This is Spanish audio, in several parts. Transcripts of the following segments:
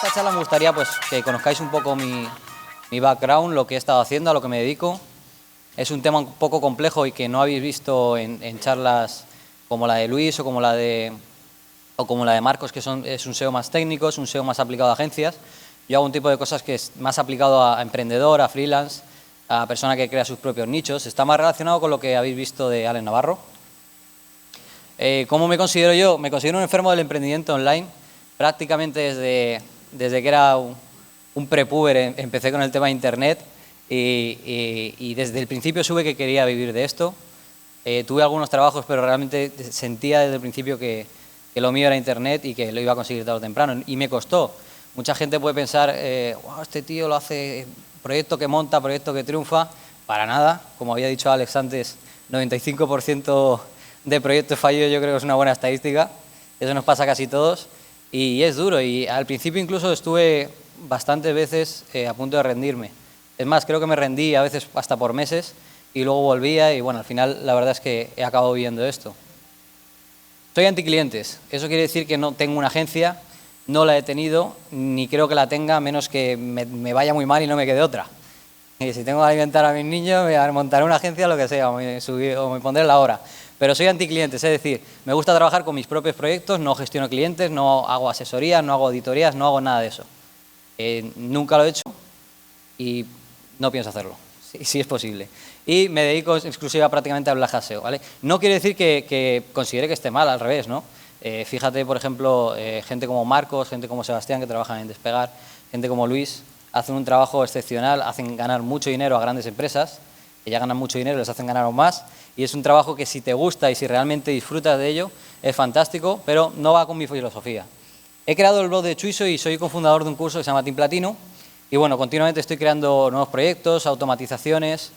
esta charla me gustaría pues, que conozcáis un poco mi background, lo que he estado haciendo, a lo que me dedico. Es un tema un poco complejo y que no habéis visto en charlas como la de Luis o como la de Marcos, que es un SEO más técnico, es un SEO más aplicado a agencias. Yo hago un tipo de cosas que es más aplicado a emprendedor, a freelance, a persona que crea sus propios nichos. Está más relacionado con lo que habéis visto de Alex Navarro. ¿Cómo me considero yo? Me considero un enfermo del emprendimiento online. Prácticamente desde que era un prepuber empecé con el tema de Internet y desde el principio supe que quería vivir de esto. Tuve algunos trabajos, pero realmente sentía desde el principio que lo mío era Internet y que lo iba a conseguir tarde o temprano. Y me costó. Mucha gente puede pensar, wow, este tío lo hace, proyecto que monta, proyecto que triunfa. Para nada. Como había dicho Alex antes, 95% de proyectos fallidos yo creo que es una buena estadística. Eso nos pasa a casi todos. Y es duro. Y al principio incluso estuve bastantes veces a punto de rendirme. Es más, creo que me rendí a veces hasta por meses y luego volvía y bueno, al final la verdad es que he acabado viviendo esto. Soy anticlientes. Eso quiere decir que no tengo una agencia, no la he tenido, ni creo que la tenga, a menos que me vaya muy mal y no me quede otra. Y si tengo que alimentar a mis niños, me montaré una agencia, lo que sea, o me pondré la hora. Pero soy anticlientes, es decir, me gusta trabajar con mis propios proyectos, no gestiono clientes, no hago asesorías, no hago auditorías, no hago nada de eso. Nunca lo he hecho y no pienso hacerlo, si es posible. Y me dedico exclusiva prácticamente a hablar SEO, ¿vale? No quiere decir que considere que esté mal, al revés, ¿no? Fíjate, por ejemplo, gente como Marcos, gente como Sebastián, que trabajan en Despegar, gente como Luis, hacen un trabajo excepcional, hacen ganar mucho dinero a grandes empresas, que ya ganan mucho dinero, les hacen ganar aún más, y es un trabajo que si te gusta y si realmente disfrutas de ello, es fantástico, pero no va con mi filosofía. He creado el blog de Chuiso y soy cofundador de un curso que se llama Team Platino, y bueno, continuamente estoy creando nuevos proyectos, automatizaciones,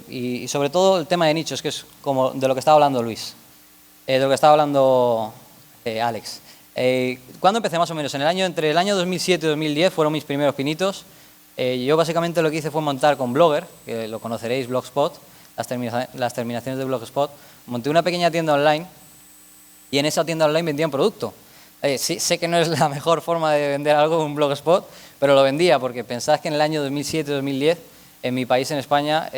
y sobre todo el tema de nichos, que es como de lo que estaba hablando Luis, de lo que estaba hablando Alex. ¿Cuándo empecé más o menos? Entre el año 2007 y 2010 fueron mis primeros pinitos. Yo básicamente lo que hice fue montar con Blogger, que lo conoceréis, Blogspot, las terminaciones de Blogspot. Monté una pequeña tienda online y en esa tienda online vendía un producto. Sí, sé que no es la mejor forma de vender algo un Blogspot, pero lo vendía porque pensad que en el año 2007-2010 en mi país, en España,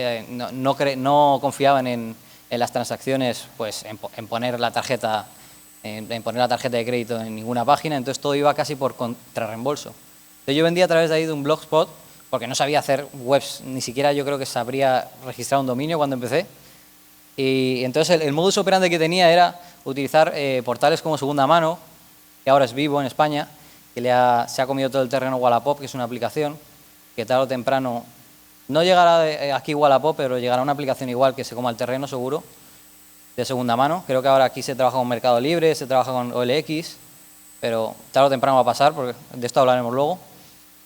no confiaban en las transacciones, pues en poner la tarjeta de crédito en ninguna página, entonces todo iba casi por contrarreembolso. Entonces yo vendía a través de ahí de un Blogspot porque no sabía hacer webs, ni siquiera yo creo que sabría registrar un dominio cuando empecé. Y entonces el modus operandi que tenía era utilizar portales como Segunda Mano, que ahora es Vivo en España, que se ha comido todo el terreno Wallapop, que es una aplicación que tarde o temprano no llegará aquí Wallapop, pero llegará una aplicación igual que se coma el terreno seguro, de segunda mano. Creo que ahora aquí se trabaja con Mercado Libre, se trabaja con OLX, pero tarde o temprano va a pasar, porque de esto hablaremos luego.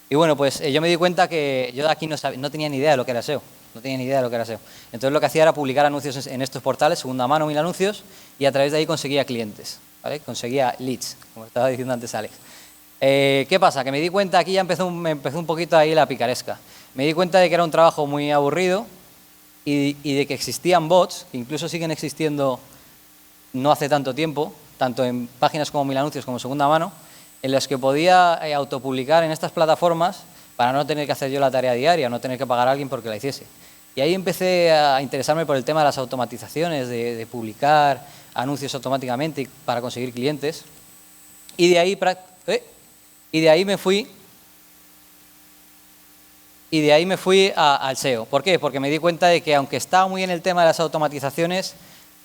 Y bueno, pues yo me di cuenta que yo de aquí no tenía ni idea de lo que era SEO. No tenía ni idea de lo que era SEO. Entonces lo que hacía era publicar anuncios en estos portales, segunda mano, 1000 anuncios, y a través de ahí conseguía clientes, ¿vale? Conseguía leads, como estaba diciendo antes Alex. ¿Qué pasa? Que me di cuenta, aquí ya me empezó un poquito ahí la picaresca. Me di cuenta de que era un trabajo muy aburrido y de que existían bots, que incluso siguen existiendo no hace tanto tiempo, tanto en páginas como 1000 anuncios como segunda mano, en las que podía autopublicar en estas plataformas para no tener que hacer yo la tarea diaria, no tener que pagar a alguien porque la hiciese. Y ahí empecé a interesarme por el tema de las automatizaciones, de publicar anuncios automáticamente para conseguir clientes. Y de ahí me fui al SEO. ¿Por qué? Porque me di cuenta de que aunque estaba muy en el tema de las automatizaciones,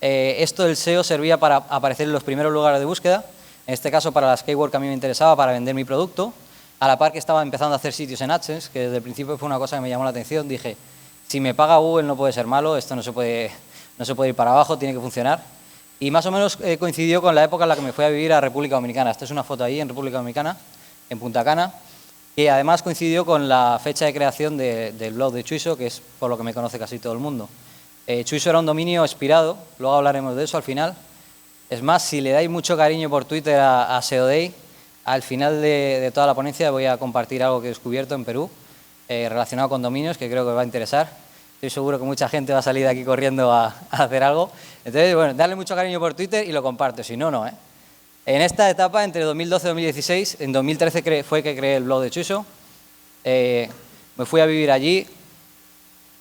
esto del SEO servía para aparecer en los primeros lugares de búsqueda, en este caso para las keywords que a mí me interesaba para vender mi producto, a la par que estaba empezando a hacer sitios en AdSense, que desde el principio fue una cosa que me llamó la atención. Dije, si me paga Google no puede ser malo, esto no se puede ir para abajo, tiene que funcionar. Y más o menos coincidió con la época en la que me fui a vivir a República Dominicana. Esta es una foto ahí en República Dominicana, en Punta Cana, que además coincidió con la fecha de creación del blog de Chuiso, que es por lo que me conoce casi todo el mundo. Chuiso era un dominio expirado, luego hablaremos de eso al final. Es más, si le dais mucho cariño por Twitter a SEO Day, al final de toda la ponencia voy a compartir algo que he descubierto en Perú, relacionado con dominios, que creo que os va a interesar. Estoy seguro que mucha gente va a salir de aquí corriendo a hacer algo. Entonces, bueno, darle mucho cariño por Twitter y lo comparto, si no, no, En esta etapa, entre 2012 y 2016, en 2013 fue que creé el blog de Chuso. Me fui a vivir allí,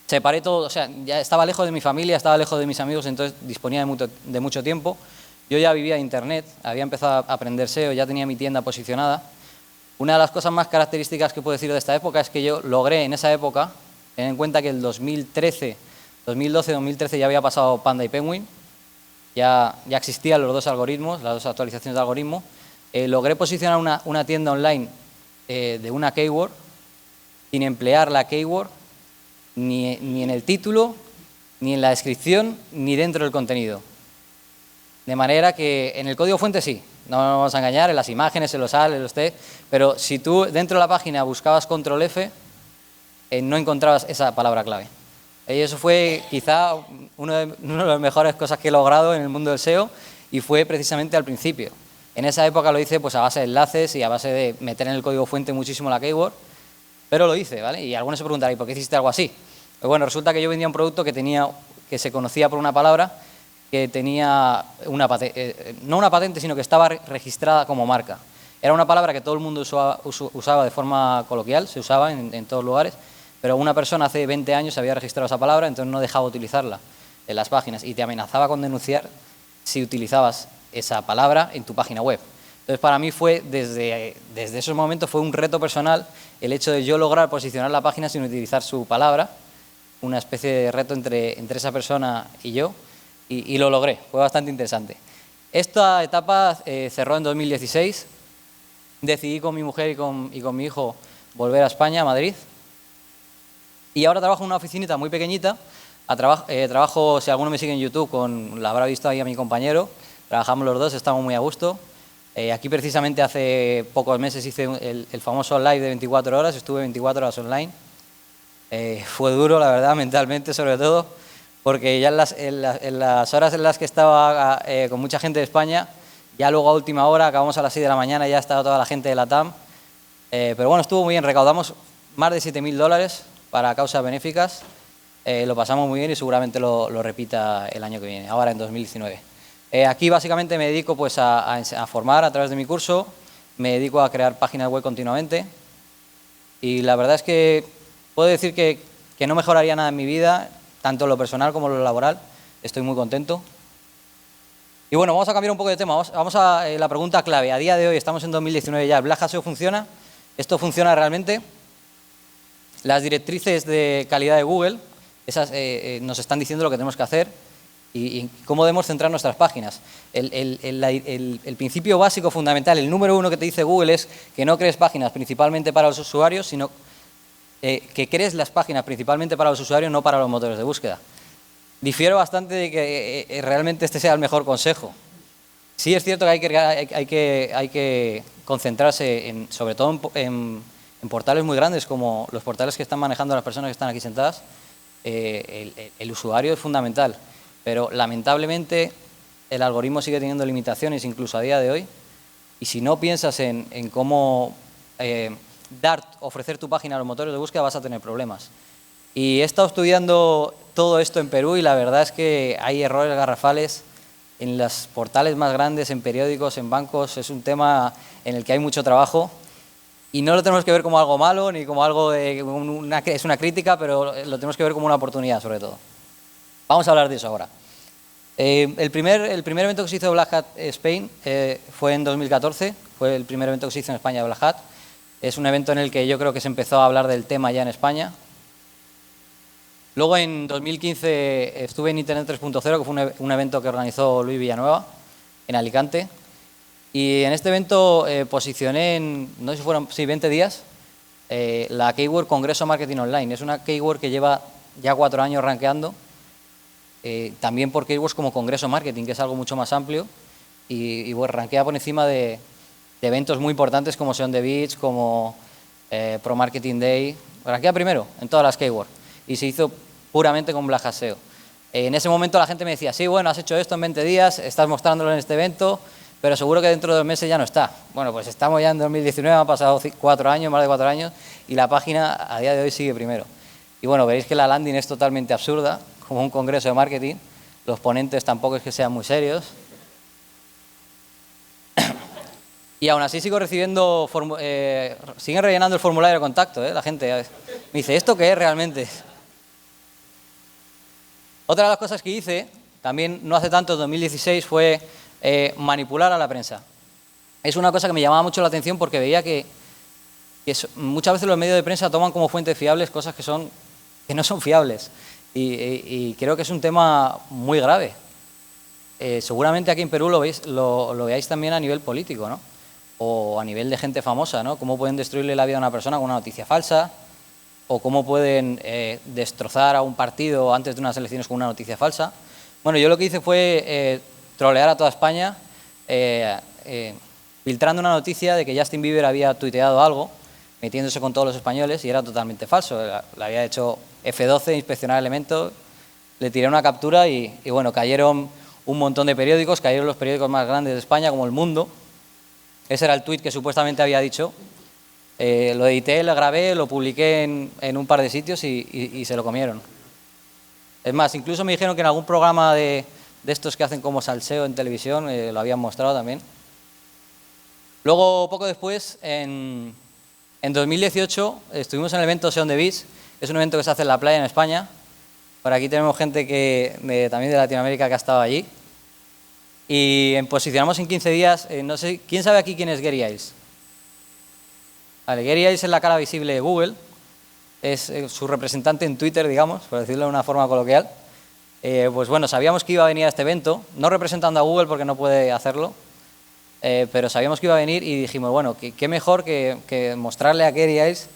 separé todo, o sea, ya estaba lejos de mi familia, estaba lejos de mis amigos, entonces disponía de mucho tiempo. Yo ya vivía internet, había empezado a aprender SEO, ya tenía mi tienda posicionada. Una de las cosas más características que puedo decir de esta época es que yo logré en esa época, ten en cuenta que el 2012, 2013 ya había pasado Panda y Penguin, ya existían los dos algoritmos, las dos actualizaciones de algoritmo. Logré posicionar una tienda online de una keyword sin emplear la keyword ni en el título, ni en la descripción, ni dentro del contenido. De manera que en el código fuente sí, no nos vamos a engañar, en las imágenes, en los AL, en los T, pero si tú dentro de la página buscabas control F, no encontrabas esa palabra clave. Y eso fue quizá una de las mejores cosas que he logrado en el mundo del SEO y fue precisamente al principio. En esa época lo hice pues a base de enlaces y a base de meter en el código fuente muchísimo la keyword, pero lo hice, ¿vale? Y algunos se preguntarán, ¿y por qué hiciste algo así? Pues bueno, resulta que yo vendía un producto que se conocía por una palabra que tenía no una patente, sino que estaba registrada como marca. Era una palabra que todo el mundo usaba de forma coloquial, se usaba en todos lugares, pero una persona hace 20 años había registrado esa palabra, entonces no dejaba utilizarla en las páginas y te amenazaba con denunciar si utilizabas esa palabra en tu página web. Entonces, para mí fue, desde esos momentos, fue un reto personal el hecho de yo lograr posicionar la página sin utilizar su palabra, una especie de reto entre esa persona y yo, y lo logré, fue bastante interesante. Esta etapa cerró en 2016, decidí con mi mujer y con mi hijo volver a España, a Madrid, y ahora trabajo en una oficinita muy pequeñita. Trabajo, si alguno me sigue en YouTube, la habrá visto ahí a mi compañero, trabajamos los dos, estamos muy a gusto. Aquí precisamente hace pocos meses hice el famoso live de 24 horas, estuve 24 horas online. Fue duro, la verdad, mentalmente sobre todo, porque ya en las horas en las que estaba con mucha gente de España, ya luego a última hora, acabamos a las 6 de la mañana, ya estaba toda la gente de la TAM. Pero bueno, estuvo muy bien, recaudamos más de $7.000 para causas benéficas, lo pasamos muy bien y seguramente lo repita el año que viene, ahora en 2019. Aquí básicamente me dedico pues a formar a través de mi curso, me dedico a crear páginas web continuamente y la verdad es que puedo decir que no mejoraría nada en mi vida, tanto en lo personal como en lo laboral, estoy muy contento. Y bueno, vamos a cambiar un poco de tema, vamos a la pregunta clave. A día de hoy, estamos en 2019 ya, ¿el Black Hat SEO funciona? ¿Esto funciona realmente? Las directrices de calidad de Google, esas nos están diciendo lo que tenemos que hacer y cómo debemos centrar nuestras páginas. El principio básico, fundamental, el número uno que te dice Google es que no crees páginas principalmente para los usuarios, sino que crees las páginas principalmente para los usuarios, no para los motores de búsqueda. Difiero bastante de que realmente este sea el mejor consejo. Sí es cierto que hay que concentrarse, sobre todo en portales muy grandes como los portales que están manejando las personas que están aquí sentadas. El usuario es fundamental, pero lamentablemente el algoritmo sigue teniendo limitaciones incluso a día de hoy y si no piensas en cómo ofrecer tu página a los motores de búsqueda vas a tener problemas. Y he estado estudiando todo esto en Perú y la verdad es que hay errores garrafales en los portales más grandes, en periódicos, en bancos. Es un tema en el que hay mucho trabajo y no lo tenemos que ver como algo malo ni como algo es una crítica, pero lo tenemos que ver como una oportunidad sobre todo. Vamos a hablar de eso ahora. El primer evento que se hizo de Black Hat Spain fue en 2014, fue el primer evento que se hizo en España de Black Hat. Es un evento en el que yo creo que se empezó a hablar del tema ya en España. Luego en 2015 estuve en Internet 3.0, que fue un evento que organizó Luis Villanueva en Alicante. Y en este evento posicioné no sé si fueron 20 días, la keyword Congreso Marketing Online. Es una keyword que lleva ya 4 años rankeando, también por keywords como Congreso Marketing, que es algo mucho más amplio, y bueno, rankea por encima de eventos muy importantes como Seon the Beach, como Pro Marketing Day. Rankea primero en todas las keywords y se hizo puramente con Black Hat SEO. En ese momento la gente me decía, sí, bueno, has hecho esto en 20 días, estás mostrándolo en este evento, pero seguro que dentro de 2 meses ya no está. Bueno, pues estamos ya en 2019, han pasado 4 años, más de 4 años, y la página a día de hoy sigue primero. Y bueno, veréis que la landing es totalmente absurda, como un congreso de marketing, los ponentes tampoco es que sean muy serios. Y aún así sigo recibiendo, siguen rellenando el formulario de contacto, la gente. Me dice, ¿esto qué es realmente? Otra de las cosas que hice, también no hace tanto, en 2016, fue manipular a la prensa. Es una cosa que me llamaba mucho la atención porque veía que muchas veces los medios de prensa toman como fuentes fiables cosas que no son fiables. Y creo que es un tema muy grave. Seguramente aquí en Perú lo veáis también a nivel político, ¿no? O a nivel de gente famosa, ¿no? Cómo pueden destruirle la vida a una persona con una noticia falsa, o cómo pueden destrozar a un partido antes de unas elecciones con una noticia falsa. Bueno, yo lo que hice fue trolear a toda España, filtrando una noticia de que Justin Bieber había tuiteado algo, metiéndose con todos los españoles, y era totalmente falso. Le había hecho F12, inspeccionar elementos, le tiré una captura y bueno, cayeron un montón de periódicos, cayeron los periódicos más grandes de España, como El Mundo. Ese era el tuit que supuestamente había dicho. Lo edité, lo grabé, lo publiqué en un par de sitios y se lo comieron. Es más, incluso me dijeron que en algún programa de estos que hacen como salseo en televisión lo habían mostrado también. Luego, poco después, en 2018, estuvimos en el evento Seon the Beach. Es un evento que se hace en la playa en España. Por aquí tenemos gente también de Latinoamérica que ha estado allí. Y posicionamos en 15 días, no sé, ¿quién sabe aquí quién es Gary Illyes? Vale, Gary Illyes es la cara visible de Google, es su representante en Twitter, digamos, por decirlo de una forma coloquial. Pues bueno, sabíamos que iba a venir a este evento, no representando a Google porque no puede hacerlo, pero sabíamos que iba a venir y dijimos, bueno, qué mejor que mostrarle a Gary Illyes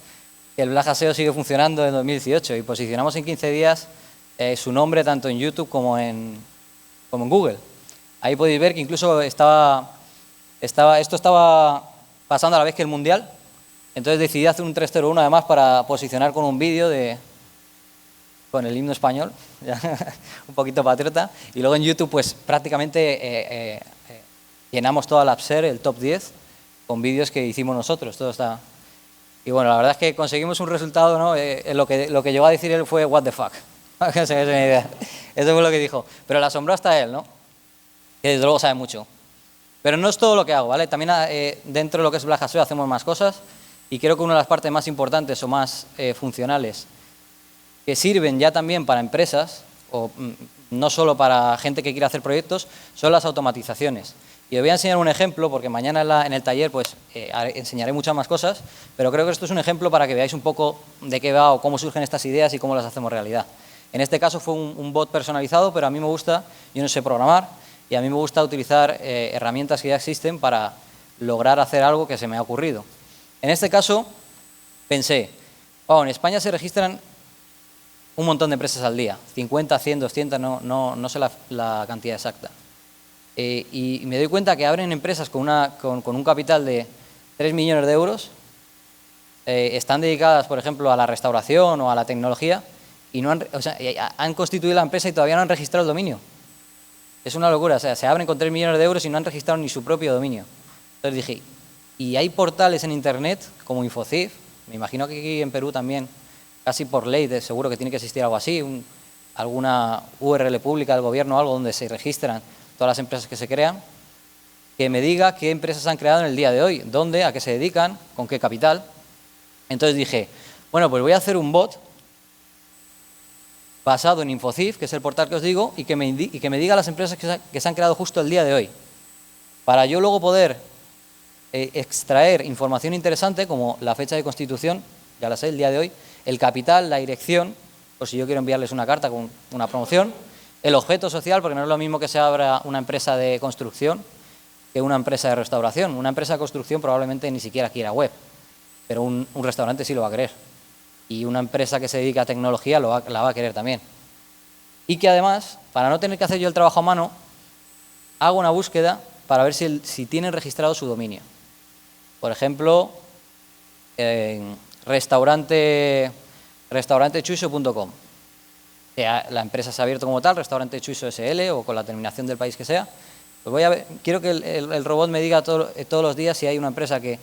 que el Black SEO sigue funcionando en 2018, y posicionamos en 15 días su nombre tanto en YouTube como en Google. Ahí podéis ver que incluso esto estaba pasando a la vez que el Mundial, entonces decidí hacer un 301 además para posicionar con un vídeo con el himno español, un poquito patriota, y luego en YouTube pues prácticamente llenamos toda la AppShare, el top 10, con vídeos que hicimos nosotros, todo está. Y bueno, la verdad es que conseguimos un resultado, ¿no? Lo que llegó a decir él fue what the fuck, para que se hagáis una idea. Eso fue lo que dijo, pero le asombró hasta él, ¿no? Que desde luego sabe mucho. Pero no es todo lo que hago, ¿vale? También dentro de lo que es Black SEO hacemos más cosas, y creo que una de las partes más importantes o más funcionales que sirven ya también para empresas, o no solo para gente que quiere hacer proyectos, son las automatizaciones. Y os voy a enseñar un ejemplo, porque mañana en el taller pues enseñaré muchas más cosas, pero creo que esto es un ejemplo para que veáis un poco de qué va o cómo surgen estas ideas y cómo las hacemos realidad. En este caso fue un bot personalizado, pero a mí me gusta, yo no sé programar, y a mí me gusta utilizar herramientas que ya existen para lograr hacer algo que se me ha ocurrido. En este caso pensé, en España se registran un montón de empresas al día, 50, 100, 200, no sé la cantidad exacta. Y me doy cuenta que abren empresas con un capital de 3 millones de euros, están dedicadas, por ejemplo, a la restauración o a la tecnología, y han constituido la empresa y todavía no han registrado el dominio. Es una locura, o sea, se abren con 3 millones de euros y no han registrado ni su propio dominio. Entonces dije, y hay portales en Internet como Infocif, me imagino que aquí en Perú también, casi por ley, seguro que tiene que existir algo así, alguna URL pública del gobierno o algo donde se registran todas las empresas que se crean, que me diga qué empresas han creado en el día de hoy, dónde, a qué se dedican, con qué capital. Entonces dije, bueno, pues voy a hacer un bot basado en Infocif, que es el portal que os digo, y que me diga las empresas que se han creado justo el día de hoy, para yo luego poder extraer información interesante como la fecha de constitución, ya la sé, el día de hoy, el capital, la dirección, o si yo quiero enviarles una carta con una promoción, el objeto social, porque no es lo mismo que se abra una empresa de construcción que una empresa de restauración. Una empresa de construcción probablemente ni siquiera quiera web, pero un restaurante sí lo va a querer. Y una empresa que se dedica a tecnología la va a querer también. Y que además, para no tener que hacer yo el trabajo a mano, hago una búsqueda para ver si tienen registrado su dominio. Por ejemplo, restaurantechuiso.com. La empresa se ha abierto como tal, Restaurante Chuiso SL, o con la terminación del país que sea. Pues quiero que el robot me diga todos los días si hay una empresa que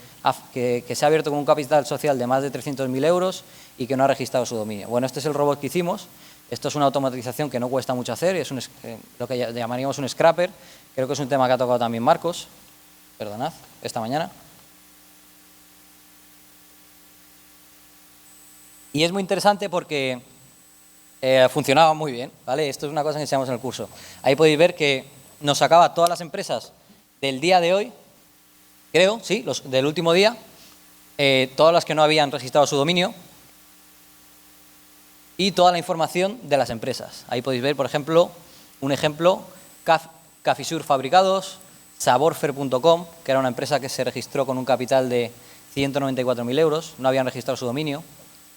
se ha abierto con un capital social de más de 300.000 euros y que no ha registrado su dominio. Bueno, este es el robot que hicimos. Esto es una automatización que no cuesta mucho hacer, es lo que llamaríamos un scraper. Creo que es un tema que ha tocado también Marcos. perdonad, esta mañana. Y es muy interesante porque funcionaba muy bien, ¿vale? Esto es una cosa que enseñamos en el curso. Ahí podéis ver que nos sacaba todas las empresas del día de hoy, creo, sí, los del último día, todas las que no habían registrado su dominio y toda la información de las empresas. Ahí podéis ver, por ejemplo, un ejemplo, Cafisur Fabricados, Saborfer.com, que era una empresa que se registró con un capital de 194.000 euros, no habían registrado su dominio.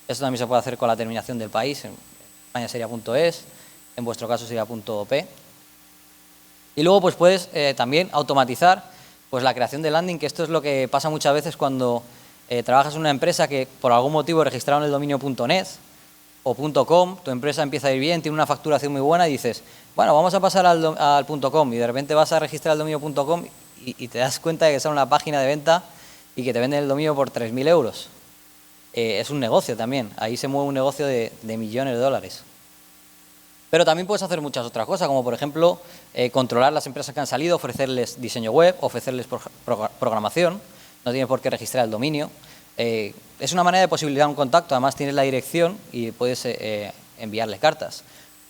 Esto también se puede hacer con la terminación del país, en España sería .es, en vuestro caso sería .p. Y luego pues puedes también automatizar pues la creación de landing, que esto es lo que pasa muchas veces cuando trabajas en una empresa que por algún motivo registraron el dominio .net o .com, tu empresa empieza a ir bien, tiene una facturación muy buena y dices, bueno, vamos a pasar al .com, y de repente vas a registrar el dominio .com y te das cuenta de que es una página de venta y que te venden el dominio por 3.000 euros. Es un negocio también, ahí se mueve un negocio de millones de dólares. Pero también puedes hacer muchas otras cosas, como por ejemplo controlar las empresas que han salido, ofrecerles diseño web, ofrecerles programación, no tienes por qué registrar el dominio. Es una manera de posibilitar un contacto, además tienes la dirección y puedes enviarles cartas.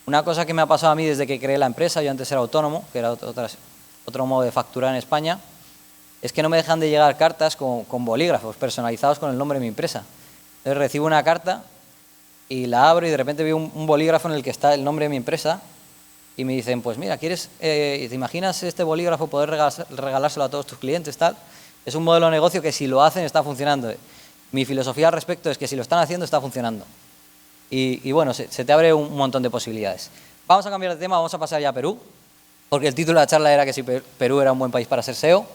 Una cosa que me ha pasado a mí desde que creé la empresa, yo antes era autónomo, que era otro modo de facturar en España, es que no me dejan de llegar cartas con bolígrafos personalizados con el nombre de mi empresa. Entonces recibo una carta y la abro y de repente veo un bolígrafo en el que está el nombre de mi empresa y me dicen, pues mira, ¿te imaginas este bolígrafo poder regalárselo a todos tus clientes, tal? Es un modelo de negocio que si lo hacen está funcionando. Mi filosofía al respecto es que si lo están haciendo está funcionando. Y bueno, se te abre un montón de posibilidades. Vamos a cambiar de tema, vamos a pasar ya a Perú, porque el título de la charla era que si Perú era un buen país para ser SEO.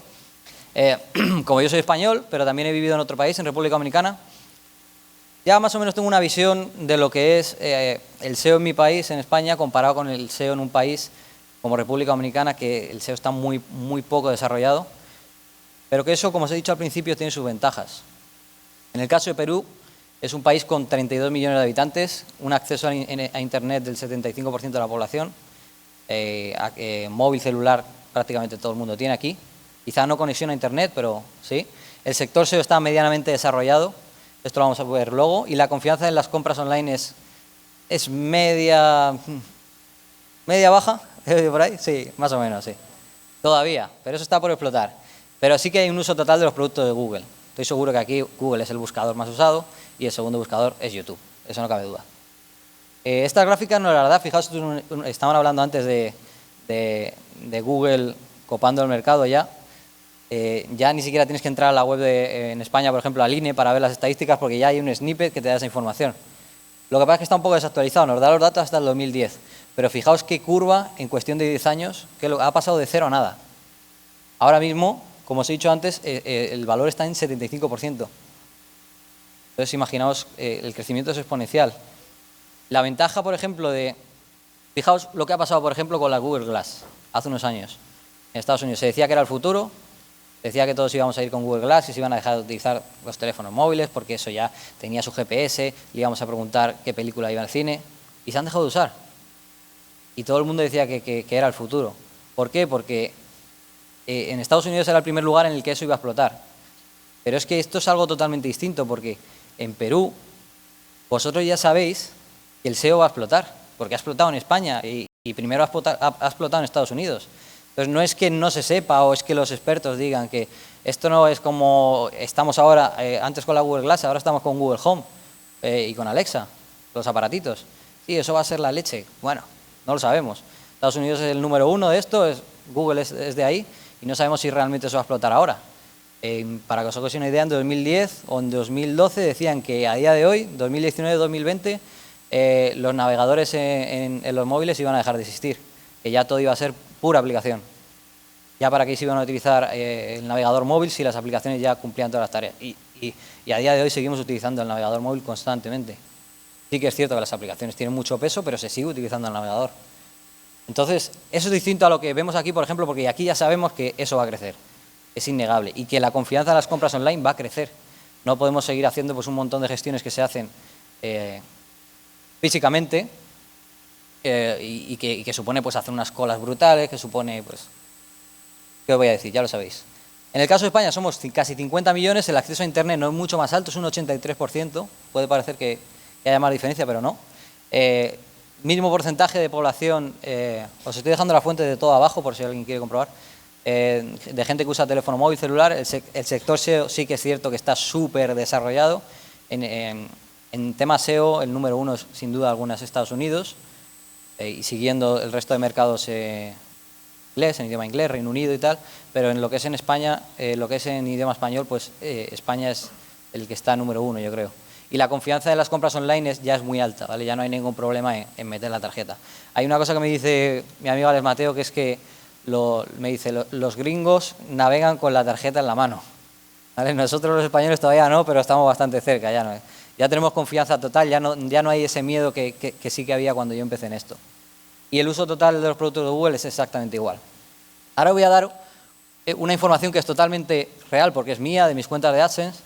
Como yo soy español, pero también he vivido en otro país, en República Dominicana, ya más o menos tengo una visión de lo que es el SEO en mi país, en España, comparado con el SEO en un país como República Dominicana, que el SEO está muy poco desarrollado, pero que eso, como os he dicho al principio, tiene sus ventajas. En el caso de Perú, es un país con 32 millones de habitantes, un acceso a Internet del 75% de la población, móvil, celular, prácticamente todo el mundo tiene aquí, quizá no conexión a Internet, pero sí. El sector SEO está medianamente desarrollado, esto lo vamos a ver luego, y la confianza en las compras online es media baja, por ahí, sí, más o menos, sí. Todavía, pero eso está por explotar. Pero sí que hay un uso total de los productos de Google. Estoy seguro que aquí Google es el buscador más usado y el segundo buscador es YouTube, eso no cabe duda. Esta gráfica no es la verdad, fijaos, estaban hablando antes de Google copando el mercado ya. Ya ni siquiera tienes que entrar a la web en España, por ejemplo, al INE, para ver las estadísticas, porque ya hay un snippet que te da esa información. Lo que pasa es que está un poco desactualizado, nos da los datos hasta el 2010, pero fijaos qué curva en cuestión de 10 años, que ha pasado de 0 a nada. Ahora mismo, como os he dicho antes, el valor está en 75%. Entonces, imaginaos, el crecimiento es exponencial. La ventaja, por ejemplo, fijaos lo que ha pasado, por ejemplo, con la Google Glass hace unos años. En Estados Unidos se decía que era el futuro, decía que todos íbamos a ir con Google Glass y se iban a dejar de utilizar los teléfonos móviles porque eso ya tenía su GPS, le íbamos a preguntar qué película iba al cine y se han dejado de usar. Y todo el mundo decía que era el futuro. ¿Por qué? Porque en Estados Unidos era el primer lugar en el que eso iba a explotar. Pero es que esto es algo totalmente distinto porque en Perú vosotros ya sabéis que el SEO va a explotar, porque ha explotado en España y primero ha explotado en Estados Unidos. Entonces no es que no se sepa o es que los expertos digan que esto no es como estamos ahora, antes con la Google Glass, ahora estamos con Google Home y con Alexa, los aparatitos. Sí, eso va a ser la leche. Bueno, no lo sabemos. Estados Unidos es el número 1 de esto, Google es de ahí y no sabemos si realmente eso va a explotar ahora. Para que os hagáis una idea, en 2010 o en 2012 decían que a día de hoy, 2019-2020, los navegadores en los móviles iban a dejar de existir, que ya todo iba a ser pura aplicación. Ya para qué se iban a utilizar el navegador móvil si las aplicaciones ya cumplían todas las tareas. Y a día de hoy seguimos utilizando el navegador móvil constantemente. Sí que es cierto que las aplicaciones tienen mucho peso, pero se sigue utilizando el navegador. Entonces, eso es distinto a lo que vemos aquí, por ejemplo, porque aquí ya sabemos que eso va a crecer. Es innegable. Y que la confianza en las compras online va a crecer. No podemos seguir haciendo pues, un montón de gestiones que se hacen físicamente y que supone pues, hacer unas colas brutales, que supone, pues, ¿qué os voy a decir? Ya lo sabéis. En el caso de España somos casi 50 millones, el acceso a Internet no es mucho más alto, es un 83%, puede parecer que haya más diferencia, pero no. Mismo porcentaje de población, os estoy dejando la fuente de todo abajo por si alguien quiere comprobar, de gente que usa teléfono móvil, celular. El sector SEO sí que es cierto que está súper desarrollado. En tema SEO, el número uno es sin duda alguna es Estados Unidos, y siguiendo el resto de mercados inglés, en idioma inglés, Reino Unido y tal, pero en lo que es en España, lo que es en idioma español, pues España es el que está número uno, yo creo. Y la confianza de las compras online ya es muy alta, ¿vale? Ya no hay ningún problema en meter la tarjeta. Hay una cosa que me dice mi amigo Alex Mateo, que es que me dice, los gringos navegan con la tarjeta en la mano, ¿vale? Nosotros los españoles todavía no, pero estamos bastante cerca, ya tenemos confianza total, ya no hay ese miedo que sí que había cuando yo empecé en esto. Y el uso total de los productos de Google es exactamente igual. Ahora voy a dar una información que es totalmente real, porque es mía, de mis cuentas de AdSense,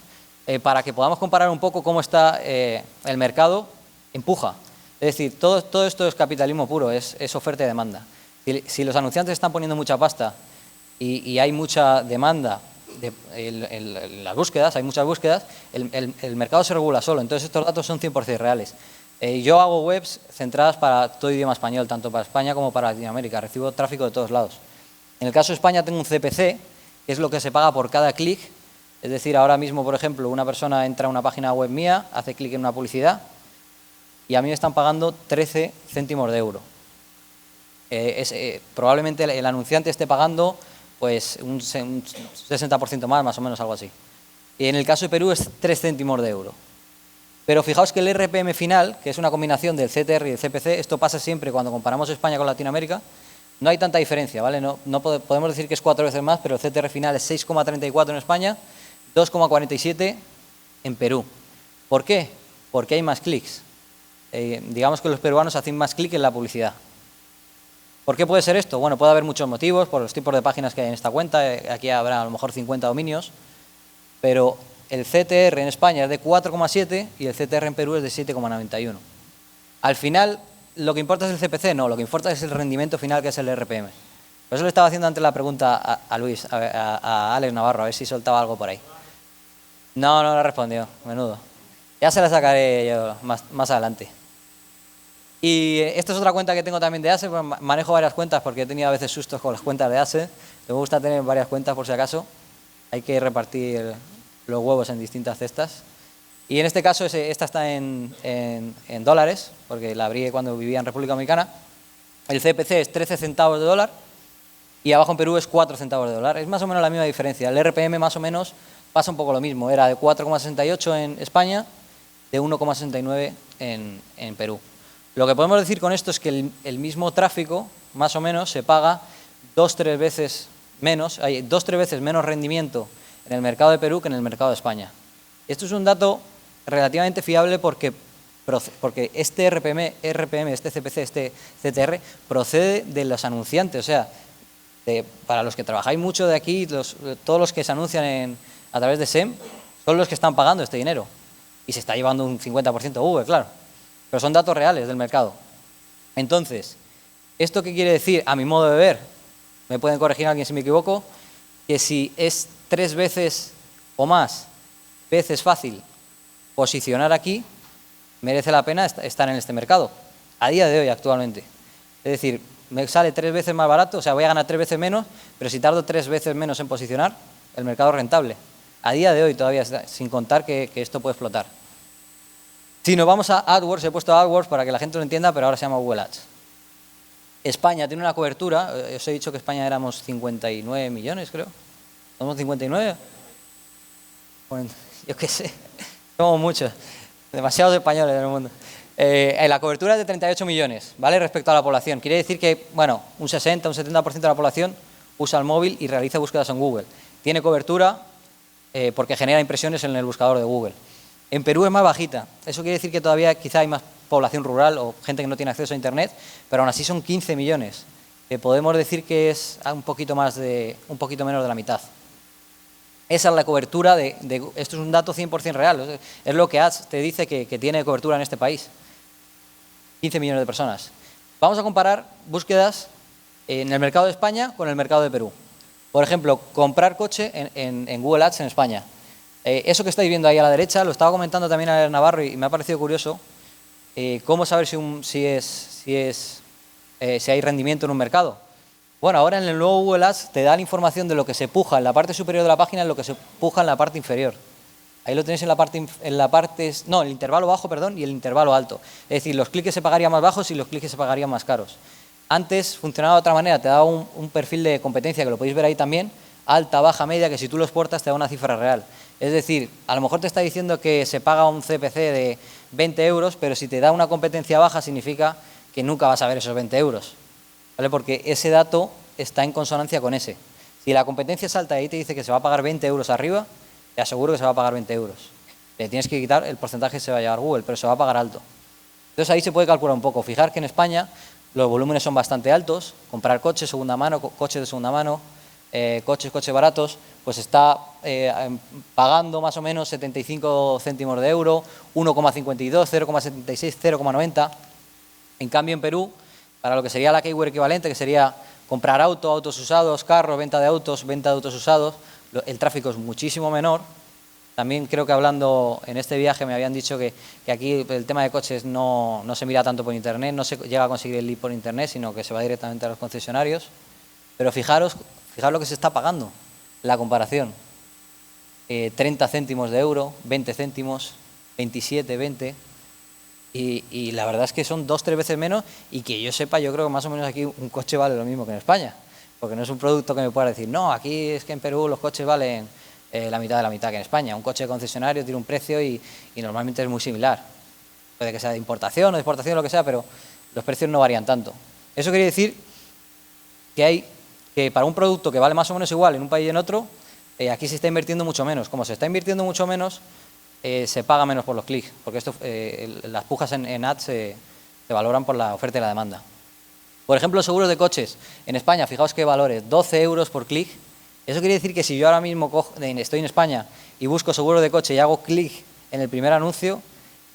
para que podamos comparar un poco cómo está el mercado. Empuja. Es decir, todo esto es capitalismo puro, es oferta y demanda. Si los anunciantes están poniendo mucha pasta y hay mucha demanda en las búsquedas, hay muchas búsquedas, el mercado se regula solo. Entonces estos datos son 100% reales. Yo hago webs centradas para todo idioma español, tanto para España como para Latinoamérica. Recibo tráfico de todos lados. En el caso de España tengo un CPC, que es lo que se paga por cada clic. Es decir, ahora mismo, por ejemplo, una persona entra a una página web mía, hace clic en una publicidad y a mí me están pagando 13 céntimos de euro. Probablemente el anunciante esté pagando pues un 60% más o menos, algo así. Y en el caso de Perú es 3 céntimos de euro. Pero fijaos que el RPM final, que es una combinación del CTR y el CPC, esto pasa siempre cuando comparamos España con Latinoamérica, no hay tanta diferencia, ¿vale? No podemos decir que es 4 veces más, pero el CTR final es 6,34 en España, 2,47 en Perú. ¿Por qué? Porque hay más clics. Digamos que los peruanos hacen más clic en la publicidad. ¿Por qué puede ser esto? Bueno, puede haber muchos motivos, por los tipos de páginas que hay en esta cuenta. Aquí habrá a lo mejor 50 dominios, pero el CTR en España es de 4,7 y el CTR en Perú es de 7,91. Al final, ¿lo que importa es el CPC? No, lo que importa es el rendimiento final, que es el RPM. Por eso le estaba haciendo antes la pregunta a Luis, a Alex Navarro, a ver si soltaba algo por ahí. No lo respondió, menudo. Ya se la sacaré yo más adelante. Y esta es otra cuenta que tengo también de AdSense. Bueno, manejo varias cuentas porque he tenido a veces sustos con las cuentas de AdSense. Me gusta tener varias cuentas por si acaso. Hay que repartir los huevos en distintas cestas. Y en este caso esta está en dólares, porque la abrí cuando vivía en República Dominicana. El CPC es 13 centavos de dólar y abajo en Perú es 4 centavos de dólar. Es más o menos la misma diferencia. El RPM más o menos pasa un poco lo mismo. Era de 4,68 en España, de 1,69 en Perú. Lo que podemos decir con esto es que el mismo tráfico, más o menos, se paga 2-3 veces menos, hay 2-3 veces menos rendimiento en el mercado de Perú que en el mercado de España. Esto es un dato relativamente fiable porque este RPM, este CPC, este CTR, procede de los anunciantes. O sea, para los que trabajáis mucho de aquí, todos los que se anuncian a través de SEM, son los que están pagando este dinero. Y se está llevando un 50% Google, claro. Pero son datos reales del mercado. Entonces, ¿esto qué quiere decir? A mi modo de ver, me pueden corregir alguien si me equivoco, que si es 3 veces o más veces fácil posicionar aquí, merece la pena estar en este mercado, a día de hoy actualmente. Es decir, me sale 3 veces más barato, o sea, voy a ganar 3 veces menos, pero si tardo 3 veces menos en posicionar, el mercado es rentable. A día de hoy todavía, sin contar que esto puede explotar. Si nos vamos a AdWords, he puesto AdWords para que la gente lo entienda, pero ahora se llama Google Ads. España tiene una cobertura, os he dicho que España éramos 59 millones, creo. ¿Somos 59? Bueno, yo qué sé, somos muchos, demasiados españoles en el mundo. La cobertura es de 38 millones, ¿vale? Respecto a la población. Quiere decir que, bueno, un 60, un 70% de la población usa el móvil y realiza búsquedas en Google. Tiene cobertura porque genera impresiones en el buscador de Google. En Perú es más bajita. Eso quiere decir que todavía quizá hay más población rural o gente que no tiene acceso a Internet, pero aún así son 15 millones. Podemos decir que es un poquito menos de la mitad. Esa es la cobertura esto es un dato 100% real. Es lo que Ads te dice que tiene cobertura en este país. 15 millones de personas. Vamos a comparar búsquedas en el mercado de España con el mercado de Perú. Por ejemplo, comprar coche en Google Ads en España. Eso que estáis viendo ahí a la derecha, lo estaba comentando también a Navarro y me ha parecido curioso. ¿Cómo saber si hay rendimiento en un mercado? Bueno, ahora en el nuevo Google Ads te da la información de lo que se puja en la parte superior de la página y lo que se puja en la parte inferior. Ahí lo tenéis en el intervalo bajo, perdón, y el intervalo alto. Es decir, los clics que se pagarían más bajos y los clics que se pagarían más caros. Antes funcionaba de otra manera, te daba un perfil de competencia, que lo podéis ver ahí también, alta, baja, media, que si tú lo exportas te da una cifra real. Es decir, a lo mejor te está diciendo que se paga un CPC de 20 euros, pero si te da una competencia baja significa que nunca vas a ver esos 20 euros, ¿vale? Porque ese dato está en consonancia con ese. Si la competencia es alta y ahí te dice que se va a pagar 20 euros arriba, te aseguro que se va a pagar 20 euros. Le tienes que quitar el porcentaje que se va a llevar Google, pero se va a pagar alto. Entonces ahí se puede calcular un poco. Fijar que en España los volúmenes son bastante altos. Comprar coches segunda mano, coches de segunda mano, coches baratos, pues está pagando más o menos 75 céntimos de euro, 1,52, 0,76, 0,90. En cambio en Perú, para lo que sería la keyword equivalente, que sería comprar autos usados, carros, venta de autos usados, el tráfico es muchísimo menor. También creo que hablando en este viaje me habían dicho que aquí el tema de coches no se mira tanto por internet, no se llega a conseguir el lead por internet, sino que se va directamente a los concesionarios. Pero fijaros lo que se está pagando, la comparación. 30 céntimos de euro, 20 céntimos, 27, 20. Y la verdad es que son 2-3 veces menos y que yo sepa, yo creo que más o menos aquí un coche vale lo mismo que en España. Porque no es un producto que me pueda decir, no, aquí es que en Perú los coches valen la mitad de la mitad que en España. Un coche de concesionario tiene un precio y normalmente es muy similar. Puede que sea de importación o de exportación, lo que sea, pero los precios no varían tanto. Eso quiere decir que para un producto que vale más o menos igual en un país y en otro, aquí se está invirtiendo mucho menos. Como se está invirtiendo mucho menos, se paga menos por los clics, porque las pujas en ads se valoran por la oferta y la demanda. Por ejemplo, seguros de coches. En España, fijaos qué valores, 12 euros por clic. Eso quiere decir que si yo ahora mismo estoy en España y busco seguro de coche y hago clic en el primer anuncio,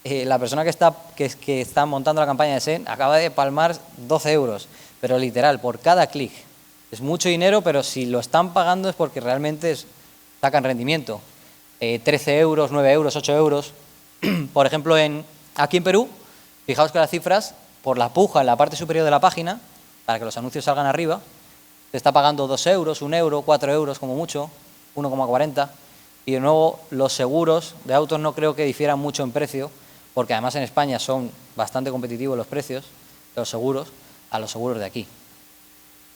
la persona que está montando la campaña de SEM acaba de palmar 12 euros, pero literal, por cada clic. Es mucho dinero, pero si lo están pagando es porque realmente sacan rendimiento. 13 euros, 9 euros, 8 euros. Por ejemplo, aquí en Perú, fijaos que las cifras, por la puja en la parte superior de la página, para que los anuncios salgan arriba, se está pagando 2 euros, 1 euro, 4 euros como mucho, 1,40. Y de nuevo, los seguros de autos no creo que difieran mucho en precio, porque además en España son bastante competitivos los precios de los seguros a los seguros de aquí.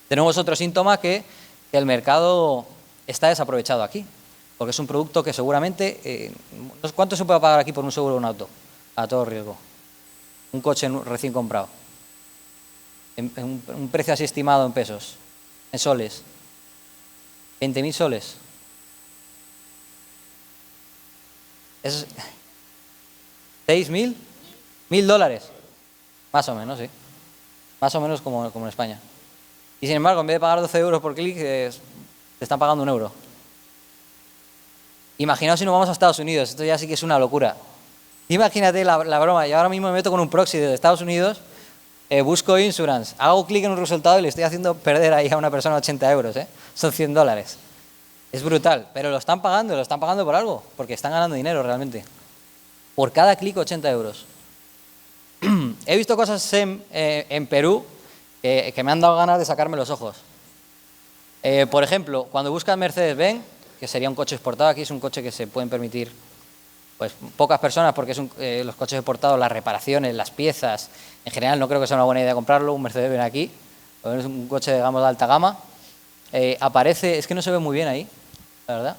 De nuevo es otro síntoma que el mercado está desaprovechado aquí, porque es un producto que seguramente... ¿Cuánto se puede pagar aquí por un seguro de un auto? A todo riesgo. Un coche recién comprado. Un precio así estimado en pesos, en soles. 20.000 soles. ¿Es 6.000? $1.000. Más o menos, sí. Más o menos como en España. Y sin embargo, en vez de pagar 12 euros por clic, te están pagando 1 euro. Imaginaos si nos vamos a Estados Unidos, esto ya sí que es una locura. Imagínate la broma, yo ahora mismo me meto con un proxy de Estados Unidos, busco insurance, hago clic en un resultado y le estoy haciendo perder ahí a una persona 80 euros, son $100. Es brutal, pero lo están pagando por algo, porque están ganando dinero realmente. Por cada clic 80 euros. He visto cosas en Perú que me han dado ganas de sacarme los ojos. Por ejemplo, cuando buscas Mercedes-Benz, que sería un coche exportado, aquí es un coche que se pueden permitir pues pocas personas, porque los coches exportados, las reparaciones, las piezas, en general no creo que sea una buena idea comprarlo, un Mercedes-Benz aquí, es un coche digamos de alta gama. Aparece, es que no se ve muy bien ahí, la verdad,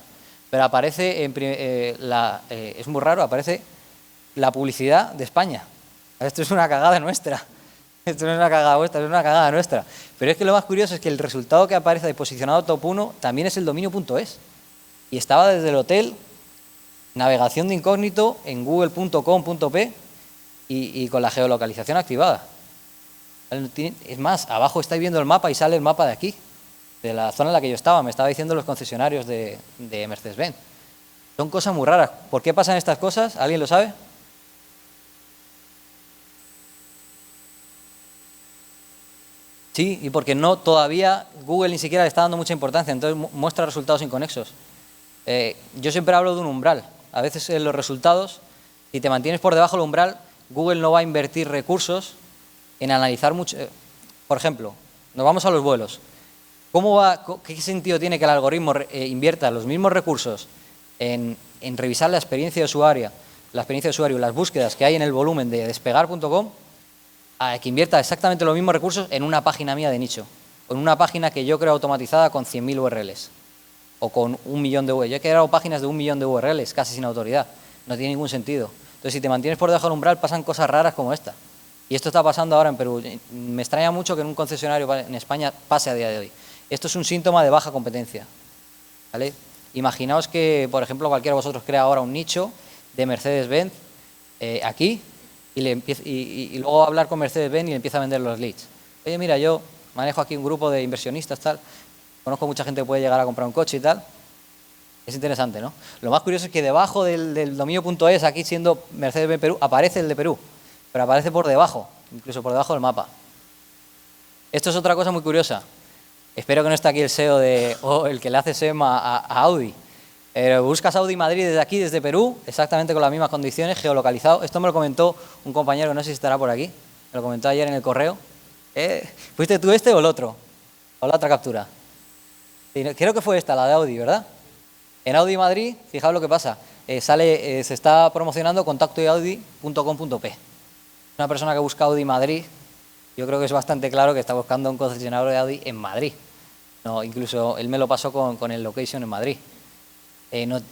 pero aparece, es muy raro, aparece la publicidad de España. Esto es una cagada nuestra. Esto no es una cagada vuestra, es una cagada nuestra. Pero es que lo más curioso es que el resultado que aparece de posicionado top 1 también es el dominio.es. Y estaba desde el hotel, navegación de incógnito en google.com.p y con la geolocalización activada. Es más, abajo estáis viendo el mapa y sale el mapa de aquí, de la zona en la que yo estaba. Me estaba diciendo los concesionarios de Mercedes-Benz. Son cosas muy raras. ¿Por qué pasan estas cosas? ¿Alguien lo sabe? Sí, y porque no, todavía Google ni siquiera le está dando mucha importancia, entonces muestra resultados inconexos. Yo siempre hablo de un umbral. A veces en los resultados, si te mantienes por debajo del umbral, Google no va a invertir recursos en analizar mucho. Por ejemplo, nos vamos a los vuelos. ¿Qué sentido tiene que el algoritmo invierta los mismos recursos en revisar la experiencia de usuario, las búsquedas que hay en el volumen de despegar.com, a que invierta exactamente los mismos recursos en una página mía de nicho, o en una página que yo creo automatizada con 100.000 URLs, o con 1 millón de URLs? Yo he creado páginas de 1 millón de URLs, casi sin autoridad. No tiene ningún sentido. Entonces, si te mantienes por debajo del umbral, pasan cosas raras como esta. Y esto está pasando ahora en Perú. Me extraña mucho que en un concesionario en España pase a día de hoy. Esto es un síntoma de baja competencia, ¿vale? Imaginaos que, por ejemplo, cualquiera de vosotros crea ahora un nicho de Mercedes-Benz aquí y luego hablar con Mercedes-Benz y le empieza a vender los leads. Oye, mira, yo manejo aquí un grupo de inversionistas, tal, conozco mucha gente que puede llegar a comprar un coche y tal. Es interesante, ¿no? Lo más curioso es que debajo del dominio.es, aquí siendo Mercedes-Benz Perú, aparece el de Perú, pero aparece por debajo, incluso por debajo del mapa. Esto es otra cosa muy curiosa. Espero que no esté aquí el SEO o el que le hace SEM a Audi. Buscas Audi Madrid desde aquí, desde Perú, exactamente con las mismas condiciones, geolocalizado. Esto me lo comentó un compañero, no sé si estará por aquí, me lo comentó ayer en el correo. ¿Fuiste tú este o el otro? ¿O la otra captura? Creo que fue esta, la de Audi, ¿verdad? En Audi Madrid, fijaos lo que pasa. Se está promocionando contactoaudi.com.p. Una persona que busca Audi Madrid, yo creo que es bastante claro que está buscando un concesionario de Audi en Madrid. No, incluso él me lo pasó con el location en Madrid.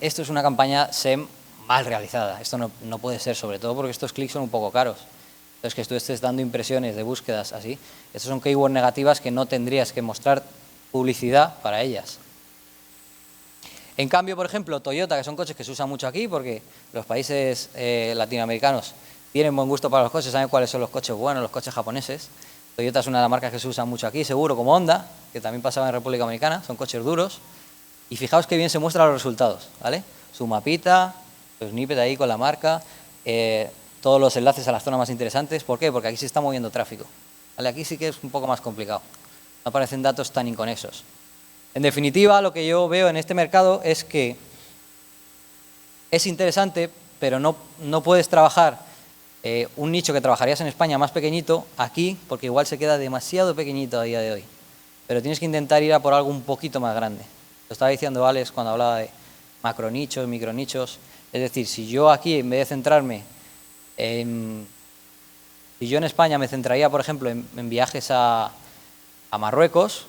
Esto es una campaña SEM mal realizada. Esto no puede ser, sobre todo porque estos clics son un poco caros. Entonces, que tú estés dando impresiones de búsquedas así, estas son keywords negativas que no tendrías que mostrar publicidad para ellas. En cambio, por ejemplo, Toyota, que son coches que se usan mucho aquí porque los países latinoamericanos tienen buen gusto para los coches, saben cuáles son los coches buenos, los coches japoneses. Toyota es una de las marcas que se usan mucho aquí, seguro, como Honda, que también pasaba en República Dominicana, son coches duros. Y fijaos qué bien se muestran los resultados, ¿vale? Su mapita, su snippet ahí con la marca, todos los enlaces a las zonas más interesantes. ¿Por qué? Porque aquí se está moviendo tráfico, ¿vale? Aquí sí que es un poco más complicado, no aparecen datos tan inconexos. En definitiva, lo que yo veo en este mercado es que es interesante, pero no puedes trabajar un nicho que trabajarías en España más pequeñito aquí, porque igual se queda demasiado pequeñito a día de hoy. Pero tienes que intentar ir a por algo un poquito más grande. Lo estaba diciendo Alex cuando hablaba de macronichos, micronichos. Es decir, si yo aquí, en vez de centrarme si yo en España me centraría, por ejemplo, en viajes a Marruecos,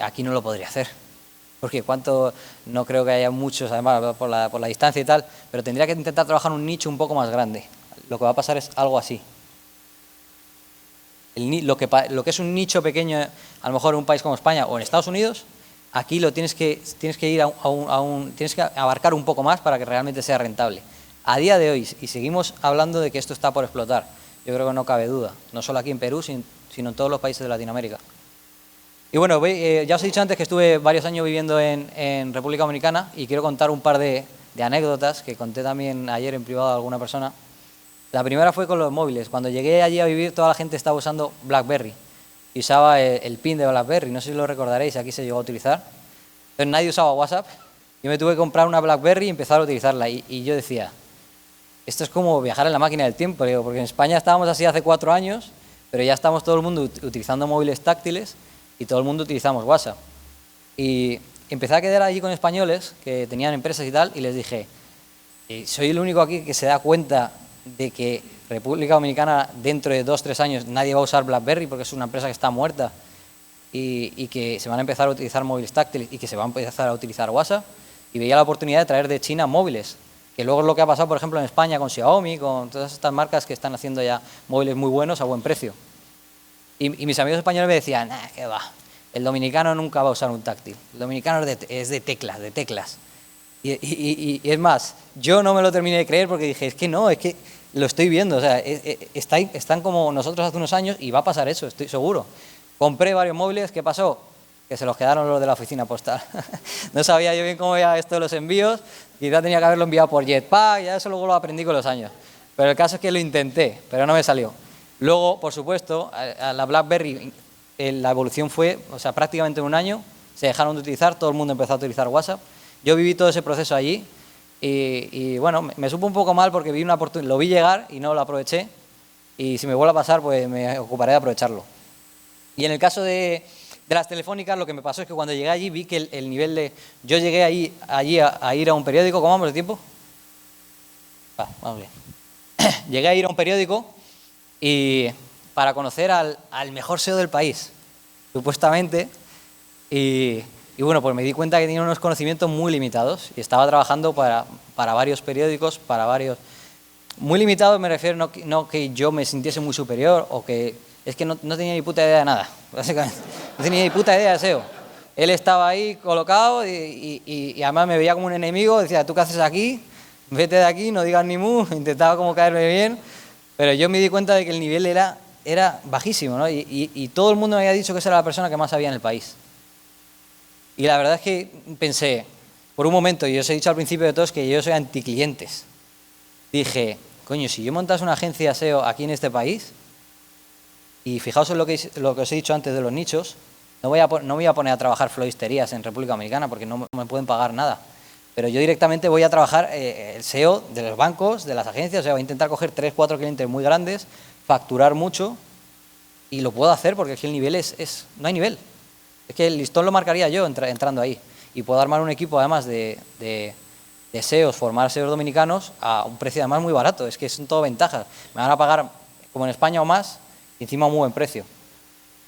aquí no lo podría hacer. Porque no creo que haya muchos, además, por la distancia y tal, pero tendría que intentar trabajar un nicho un poco más grande. Lo que va a pasar es algo así. Lo que es un nicho pequeño, a lo mejor en un país como España o en Estados Unidos, aquí tienes que ir tienes que abarcar un poco más para que realmente sea rentable. A día de hoy, y seguimos hablando de que esto está por explotar, yo creo que no cabe duda, no solo aquí en Perú, sino en todos los países de Latinoamérica. Y bueno, ya os he dicho antes que estuve varios años viviendo en República Dominicana y quiero contar un par de anécdotas que conté también ayer en privado a alguna persona. La primera fue con los móviles. Cuando llegué allí a vivir, toda la gente estaba usando BlackBerry y usaba el PIN de BlackBerry. No sé si lo recordaréis, aquí se llegó a utilizar. Entonces nadie usaba WhatsApp. Yo me tuve que comprar una BlackBerry y empezar a utilizarla. Y yo decía, esto es como viajar en la máquina del tiempo, digo, porque en España estábamos así hace 4 años, pero ya estamos todo el mundo utilizando móviles táctiles y todo el mundo utilizamos WhatsApp. Y empecé a quedar allí con españoles que tenían empresas y tal, y les dije, soy el único aquí que se da cuenta de que República Dominicana dentro de 2-3 años nadie va a usar BlackBerry porque es una empresa que está muerta y que se van a empezar a utilizar móviles táctiles y que se va a empezar a utilizar WhatsApp. Y veía la oportunidad de traer de China móviles, que luego es lo que ha pasado, por ejemplo, en España con Xiaomi, con todas estas marcas que están haciendo ya móviles muy buenos a buen precio. Y mis amigos españoles me decían, ¿qué va? El dominicano nunca va a usar un táctil. El dominicano es de teclas. Y es más, yo no me lo terminé de creer porque dije, es que no, es que lo estoy viendo. O sea, están como nosotros hace unos años y va a pasar eso, estoy seguro. Compré varios móviles, ¿qué pasó? Que se los quedaron los de la oficina postal. No sabía yo bien cómo era esto de los envíos, quizá tenía que haberlo enviado por Jetpack, ya eso luego lo aprendí con los años. Pero el caso es que lo intenté, pero no me salió. Luego, por supuesto, a la BlackBerry la evolución fue, o sea, prácticamente en un año se dejaron de utilizar, todo el mundo empezó a utilizar WhatsApp. Yo viví todo ese proceso allí y bueno, me supo un poco mal porque vi una oportunidad, lo vi llegar y no lo aproveché, y si me vuelve a pasar, pues me ocuparé de aprovecharlo. Y en el caso de las telefónicas, lo que me pasó es que cuando llegué allí vi que el nivel de... Yo llegué allí a ir a un periódico. ¿Cómo vamos de tiempo? Vamos bien. Llegué a ir a un periódico y para conocer al mejor SEO del país, supuestamente, y bueno, pues me di cuenta que tenía unos conocimientos muy limitados y estaba trabajando para varios periódicos, para varios... Muy limitados me refiero, no que yo me sintiese muy superior o que... Es que no tenía ni puta idea de nada, básicamente. No tenía ni puta idea de SEO. Él estaba ahí colocado y además me veía como un enemigo, decía, ¿tú qué haces aquí? Vete de aquí, no digas ni mu, intentaba como caerme bien, pero yo me di cuenta de que el nivel era bajísimo, ¿no? Y todo el mundo me había dicho que esa era la persona que más sabía en el país. Y la verdad es que pensé, por un momento, y os he dicho al principio de todos que yo soy anticlientes. Dije, coño, si yo montase una agencia SEO aquí en este país, y fijaos en lo que os he dicho antes de los nichos, no me voy a poner a trabajar floristerías en República Dominicana porque no me pueden pagar nada. Pero yo directamente voy a trabajar el SEO de los bancos, de las agencias, o sea, voy a intentar coger 3, 4 clientes muy grandes, facturar mucho, y lo puedo hacer porque es que el nivel no hay nivel. Es que el listón lo marcaría yo entrando ahí. Y puedo armar un equipo además de SEOs, formar SEOs dominicanos a un precio además muy barato. Es que son todo ventajas. Me van a pagar como en España o más, y encima a un muy buen precio.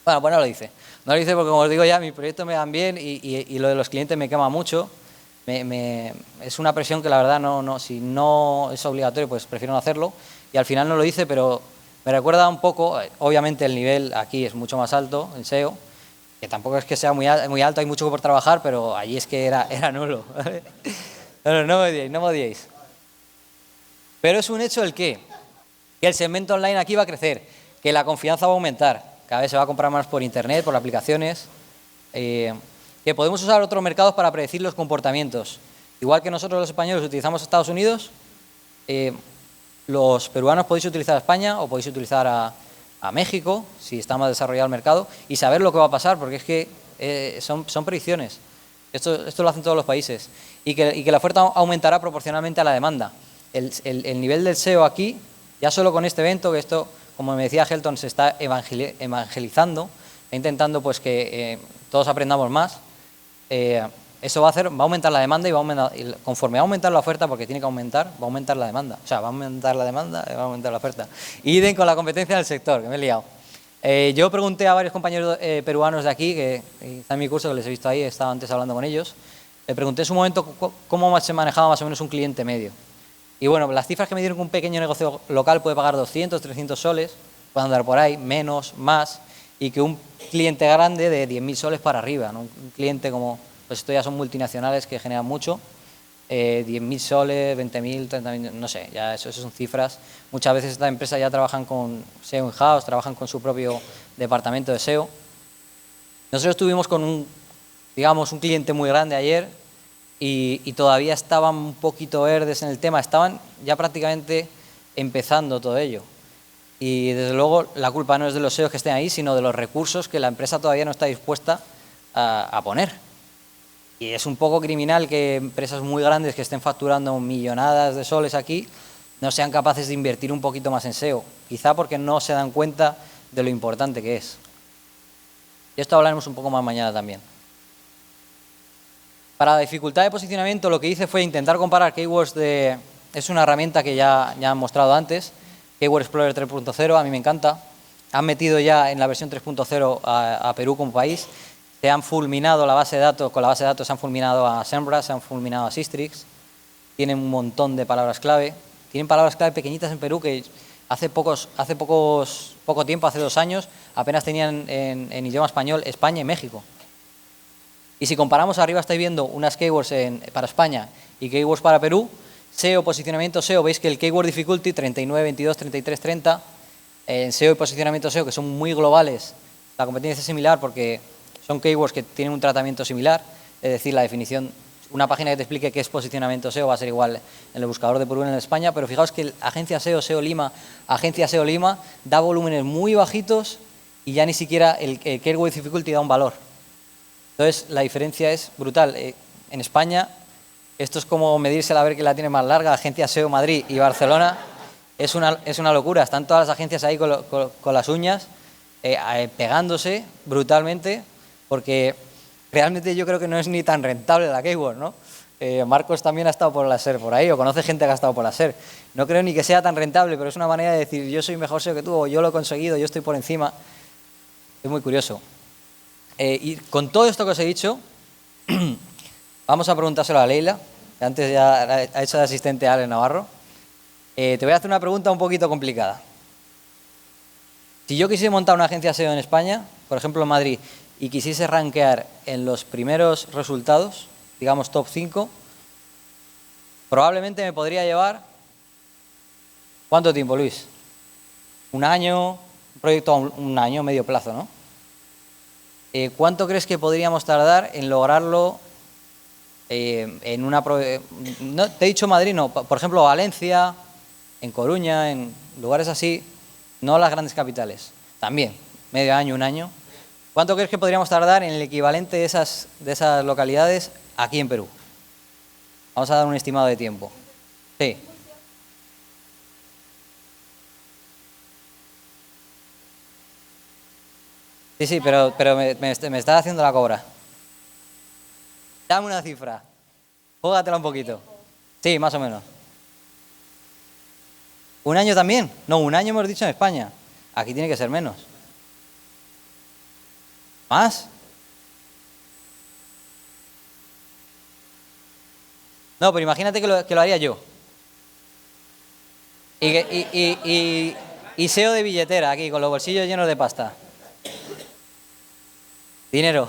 Bueno, pues no lo dice. No lo dice porque, como os digo ya, mis proyectos me dan bien y lo de los clientes me quema mucho. Es una presión que la verdad si no es obligatorio, pues prefiero no hacerlo. Y al final no lo dice, pero me recuerda un poco, obviamente el nivel aquí es mucho más alto, el SEO, que tampoco es que sea muy alto, hay mucho por trabajar, pero allí es que era nulo. No me odiéis. Pero es un hecho el que el segmento online aquí va a crecer, que la confianza va a aumentar, cada vez se va a comprar más por internet, por aplicaciones, que podemos usar otros mercados para predecir los comportamientos. Igual que nosotros los españoles utilizamos Estados Unidos, los peruanos podéis utilizar a España o podéis utilizar a México, si está más desarrollado el mercado, y saber lo que va a pasar, porque es que son predicciones. Esto lo hacen todos los países. Y que la oferta aumentará proporcionalmente a la demanda. El nivel del SEO aquí, ya solo con este evento, que esto, como me decía Helton, se está evangelizando, está intentando pues que todos aprendamos más. Eso va a aumentar la demanda y conforme va a aumentar la oferta, porque tiene que aumentar, va a aumentar la demanda. O sea, va a aumentar la demanda y va a aumentar la oferta. Y den con la competencia del sector, que me he liado. Yo pregunté a varios compañeros peruanos de aquí, que están en mi curso, que les he visto ahí, estaba antes hablando con ellos. Le pregunté en su momento cómo se manejaba más o menos un cliente medio. Y bueno, las cifras que me dieron que un pequeño negocio local puede pagar 200, 300 soles, puede andar por ahí, menos, más, y que un cliente grande de 10.000 soles para arriba, ¿no? Un cliente como... Pues esto ya son multinacionales que generan mucho, 10.000 soles, 20.000, 30.000, no sé, ya eso son cifras. Muchas veces estas empresas ya trabajan con SEO in-house, trabajan con su propio departamento de SEO. Nosotros estuvimos con un cliente muy grande ayer y todavía estaban un poquito verdes en el tema, estaban ya prácticamente empezando todo ello. Y desde luego la culpa no es de los SEOs que estén ahí, sino de los recursos que la empresa todavía no está dispuesta a poner. Y es un poco criminal que empresas muy grandes que estén facturando millonadas de soles aquí no sean capaces de invertir un poquito más en SEO, quizá porque no se dan cuenta de lo importante que es. Y esto hablaremos un poco más mañana también. Para la dificultad de posicionamiento, lo que hice fue intentar comparar keywords es una herramienta que ya han mostrado antes, Keyword Explorer 3.0, a mí me encanta. Han metido ya en la versión 3.0 a Perú como país. Se han fulminado la base de datos, con la base de datos se han fulminado a SEMrush, se han fulminado a Sistrix, tienen un montón de palabras clave, tienen palabras clave pequeñitas en Perú que hace poco tiempo, hace 2 años, apenas tenían en idioma español España y México. Y si comparamos, arriba estáis viendo unas keywords para España y keywords para Perú, SEO, posicionamiento SEO, veis que el keyword difficulty 39, 22, 33, 30, en SEO y posicionamiento SEO, que son muy globales, la competencia es similar porque son keywords que tienen un tratamiento similar, es decir, la definición, una página que te explique qué es posicionamiento SEO va a ser igual en el buscador de Perú en España, pero fijaos que agencia SEO, SEO Lima, da volúmenes muy bajitos y ya ni siquiera el Keyword Difficulty da un valor. Entonces, la diferencia es brutal. En España, esto es como medirse a ver quién la tiene más larga, Agencia SEO Madrid y Barcelona. Es una locura. Están todas las agencias ahí con las uñas, pegándose brutalmente, porque realmente yo creo que no es ni tan rentable la Keyword, ¿no? Marcos también ha estado por la SER por ahí, o conoce gente que ha estado por la SER. No creo ni que sea tan rentable, pero es una manera de decir, yo soy mejor SEO que tú, o yo lo he conseguido, yo estoy por encima. Es muy curioso. Y con todo esto que os he dicho, vamos a preguntárselo a Leila, que antes ya ha hecho de asistente a Ale Navarro. Te voy a hacer una pregunta un poquito complicada. Si yo quisiera montar una agencia SEO en España, por ejemplo en Madrid, y quisiese rankear en los primeros resultados, digamos top 5, probablemente me podría llevar... ¿Cuánto tiempo, Luis? ¿Un año? Un proyecto a un año, medio plazo, ¿no? ¿Cuánto crees que podríamos tardar en lograrlo en una... No, te he dicho Madrid, no. Por ejemplo, Valencia, en Coruña, en lugares así, no las grandes capitales. También, medio año, un año. ¿Cuánto crees que podríamos tardar en el equivalente de esas localidades aquí en Perú? Vamos a dar un estimado de tiempo. Sí. Sí, pero me estás haciendo la cobra. Dame una cifra. Júgatela un poquito. Sí, más o menos. ¿Un año también? No, un año hemos dicho en España. Aquí tiene que ser menos. ¿Más? No, pero imagínate que lo haría yo. Y SEO de billetera aquí, con los bolsillos llenos de pasta. Dinero.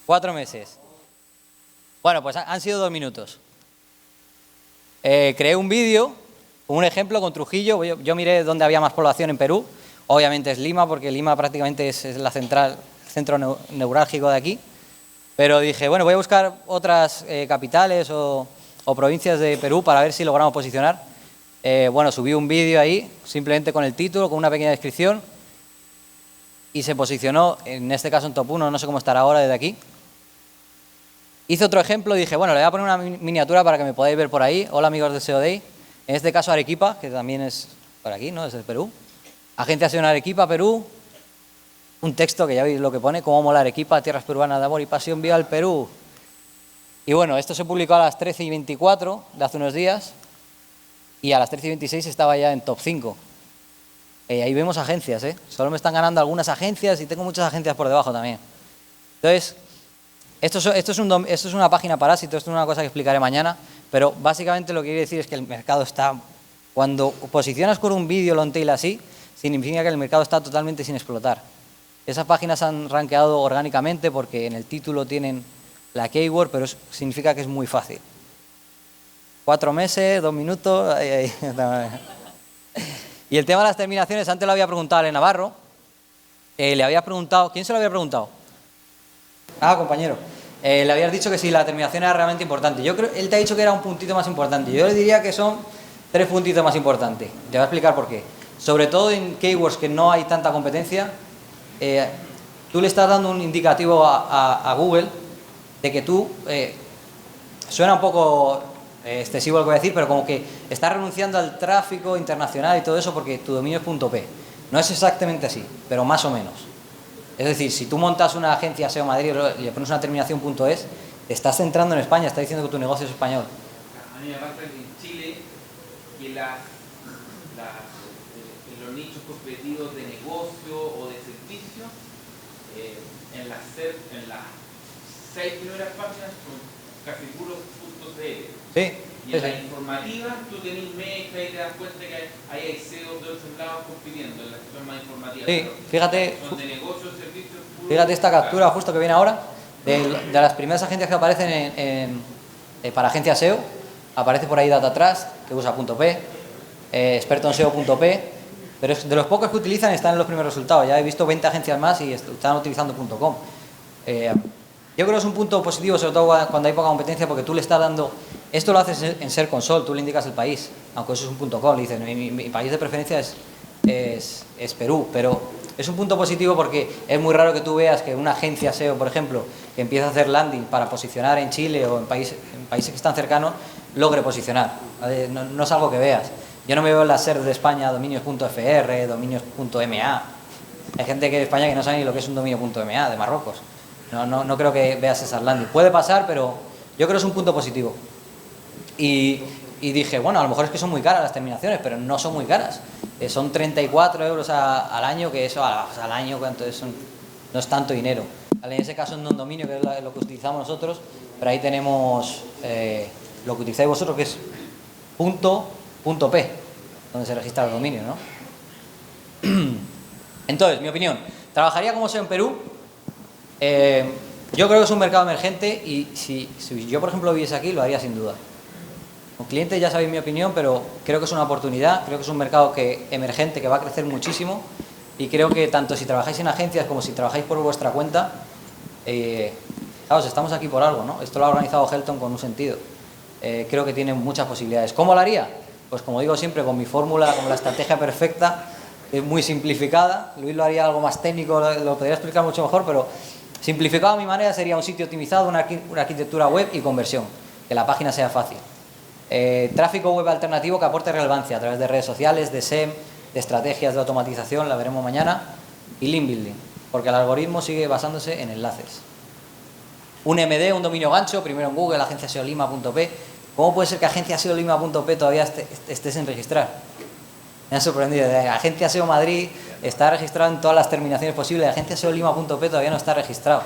4 meses. Bueno, pues han sido 2 minutos. Creé un vídeo, un ejemplo con Trujillo. Yo miré dónde había más población en Perú. Obviamente es Lima, porque Lima prácticamente es la centro neurálgico de aquí. Pero dije, bueno, voy a buscar otras capitales o provincias de Perú para ver si logramos posicionar. Bueno, subí un vídeo ahí, simplemente con el título, con una pequeña descripción, y se posicionó, en este caso en top 1, no sé cómo estará ahora desde aquí. Hice otro ejemplo y dije, bueno, le voy a poner una miniatura para que me podáis ver por ahí. Hola amigos de SEO Day. En este caso Arequipa, que también es por aquí, ¿no? Es de Perú. Agencia SEO en Arequipa, Perú. Un texto que ya veis lo que pone, cómo mola Arequipa, tierras peruanas de amor y pasión, viva el Perú. Y bueno, esto se publicó a las 13:24 de hace unos días. Y a las 13:26 estaba ya en top 5. Ahí vemos agencias, ¿eh? Solo me están ganando algunas agencias y tengo muchas agencias por debajo también. Entonces, esto es una página parásito, esto es una cosa que explicaré mañana, pero básicamente lo que quiere decir es que el mercado está... Cuando posicionas con un vídeo long tail así, significa que el mercado está totalmente sin explotar. Esas páginas han rankeado orgánicamente porque en el título tienen la keyword, pero significa que es muy fácil. 4 meses, 2 minutos... Y el tema de las terminaciones, antes lo había preguntado a Ale Navarro. Le había preguntado... ¿Quién se lo había preguntado? Ah, compañero. Le habías dicho que si la terminación era realmente importante. Yo creo, él te ha dicho que era un puntito más importante. Yo le diría que son 3 puntitos más importantes. Te voy a explicar por qué. Sobre todo en keywords que no hay tanta competencia, tú le estás dando un indicativo a Google de que tú... suena un poco excesivo lo que voy a decir, pero como que estás renunciando al tráfico internacional y todo eso porque tu dominio es .p. No es exactamente así, pero más o menos. Es decir, si tú montas una agencia SEO Madrid y le pones una terminación .es, te estás centrando en España, estás diciendo que tu negocio es español. A mí me pasa que en Chile, que en los nichos competitivos de negocio o de servicio, en las 6 primeras páginas son casi puros .cl. Sí. Y en la informativa tú tenés mezcla y te das cuenta que ahí hay SEO de otros lados compitiendo, en las que son más informativas. Sí, fíjate, son de negocios, servicios, fíjate esta captura justo que viene ahora, de las primeras agencias que aparecen para agencias SEO, aparece por ahí DataTrust, que usa .p, experto en SEO.p, pero de los pocos que utilizan están en los primeros resultados. Ya he visto 20 agencias más y están utilizando .com. Yo creo que es un punto positivo, sobre todo cuando hay poca competencia, porque tú le estás dando Esto lo haces en Search Console, tú le indicas el país, aunque eso es un .com, le dices, mi país de preferencia es Perú, pero es un punto positivo porque es muy raro que tú veas que una agencia SEO, por ejemplo, que empieza a hacer landing para posicionar en Chile o en países que están cercanos, logre posicionar. ¿Vale? No es algo que veas. Yo no me veo en la SERP de España dominios.fr, dominios.ma. Hay gente que de España que no sabe ni lo que es un dominio.ma de Marruecos. No creo que veas esas landing. Puede pasar, pero yo creo que es un punto positivo. Y dije, bueno, a lo mejor es que son muy caras las terminaciones, pero no son muy caras. Son 34 euros al año, que eso al año ¿cuánto es? No es tanto dinero. ¿Vale? En ese caso es non-dominio, que es lo que utilizamos nosotros, pero ahí tenemos lo que utilizáis vosotros, que es .p, donde se registra el dominio, ¿no? Entonces, mi opinión, ¿trabajaría como SEO en Perú? Yo creo que es un mercado emergente y si yo, por ejemplo, viviese aquí, lo haría sin duda. Con clientes ya sabéis mi opinión, pero creo que es una oportunidad, creo que es un mercado emergente que va a crecer muchísimo y creo que tanto si trabajáis en agencias como si trabajáis por vuestra cuenta, claro, estamos aquí por algo, ¿no? Esto lo ha organizado Helton con un sentido. Creo que tiene muchas posibilidades. ¿Cómo lo haría? Pues como digo siempre, con mi fórmula, con la estrategia perfecta, muy simplificada. Luis lo haría algo más técnico, lo podría explicar mucho mejor, pero simplificado a mi manera sería un sitio optimizado, una arquitectura web y conversión, que la página sea fácil. Tráfico web alternativo que aporte relevancia a través de redes sociales, de SEM, de estrategias de automatización, la veremos mañana, y link building, porque el algoritmo sigue basándose en enlaces. Un MD, un dominio gancho, primero en Google, agenciaseolima.p. ¿Cómo puede ser que agenciaseolima.p todavía esté sin registrar? Me ha sorprendido. Agencia SEO Madrid está registrado en todas las terminaciones posibles. Agenciaseolima.p todavía no está registrado.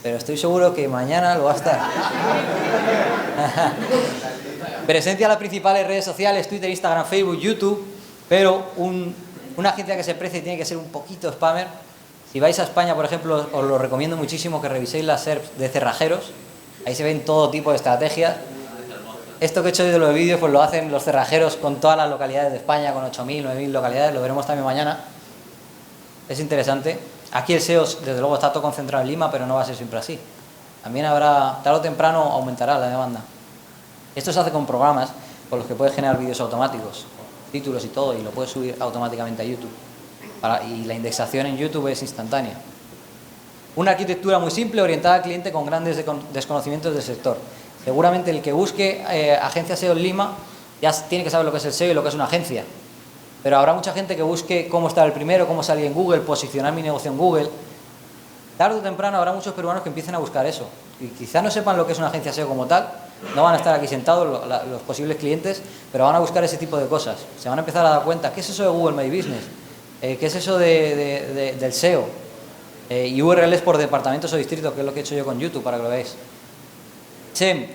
Pero estoy seguro que mañana lo va a estar. Presencia en las principales redes sociales, Twitter, Instagram, Facebook, YouTube, pero una agencia que se precie tiene que ser un poquito spammer. Si vais a España, por ejemplo, os lo recomiendo muchísimo que reviséis las SERPs de cerrajeros. Ahí se ven todo tipo de estrategias. Esto que he hecho de los vídeos pues lo hacen los cerrajeros con todas las localidades de España, con 8.000, 9.000 localidades, lo veremos también mañana. Es interesante. Aquí el SEO, desde luego, está todo concentrado en Lima, pero no va a ser siempre así. También habrá, tarde o temprano, aumentará la demanda. Esto se hace con programas con los que puedes generar vídeos automáticos, títulos y todo, y lo puedes subir automáticamente a YouTube. Y la indexación en YouTube es instantánea. Una arquitectura muy simple, orientada al cliente con grandes desconocimientos del sector. Seguramente el que busque agencia SEO en Lima ya tiene que saber lo que es el SEO y lo que es una agencia. Pero habrá mucha gente que busque cómo estar el primero, cómo salir en Google, posicionar mi negocio en Google. Tarde o temprano habrá muchos peruanos que empiecen a buscar eso. Y quizás no sepan lo que es una agencia SEO como tal, no van a estar aquí sentados los posibles clientes, pero van a buscar ese tipo de cosas. Se van a empezar a dar cuenta, ¿qué es eso de Google My Business? ¿Qué es eso del SEO? Y URLs por departamentos o distritos, que es lo que he hecho yo con YouTube, para que lo veáis. SEM,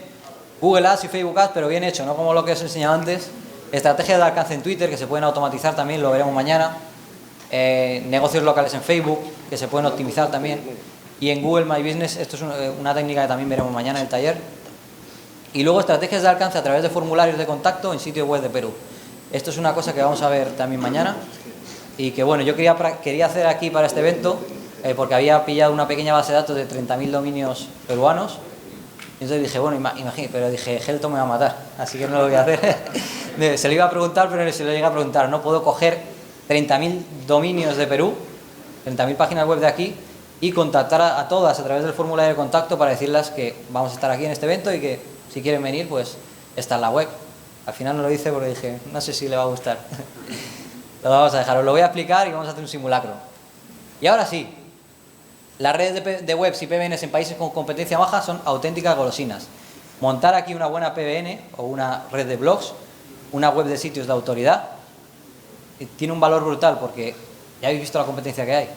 Google Ads y Facebook Ads, pero bien hecho, no como lo que os he enseñado antes. Estrategias de alcance en Twitter, que se pueden automatizar también, lo veremos mañana. Negocios locales en Facebook, que se pueden optimizar también. Y en Google My Business, esto es una técnica que también veremos mañana en el taller. Y luego estrategias de alcance a través de formularios de contacto en sitio web de Perú. Esto es una cosa que vamos a ver también mañana. Y que bueno, yo quería hacer aquí para este evento, porque había pillado una pequeña base de datos de 30.000 dominios peruanos. Y entonces dije, bueno, imagínate, pero dije, Helton me va a matar, así que no lo voy a hacer. Se lo iba a preguntar, pero no se lo llega a preguntar. No puedo coger 30.000 dominios de Perú, 30.000 páginas web de aquí, y contactar a todas a través del formulario de contacto para decirles que vamos a estar aquí en este evento y que si quieren venir, pues está en la web. Al final no lo hice porque dije, no sé si le va a gustar. Lo vamos a dejar, os lo voy a explicar y vamos a hacer un simulacro. Y ahora sí, las redes de webs y PBNs en países con competencia baja son auténticas golosinas. Montar aquí una buena PBN o una red de blogs, una web de sitios de autoridad, tiene un valor brutal porque ya habéis visto la competencia que hay.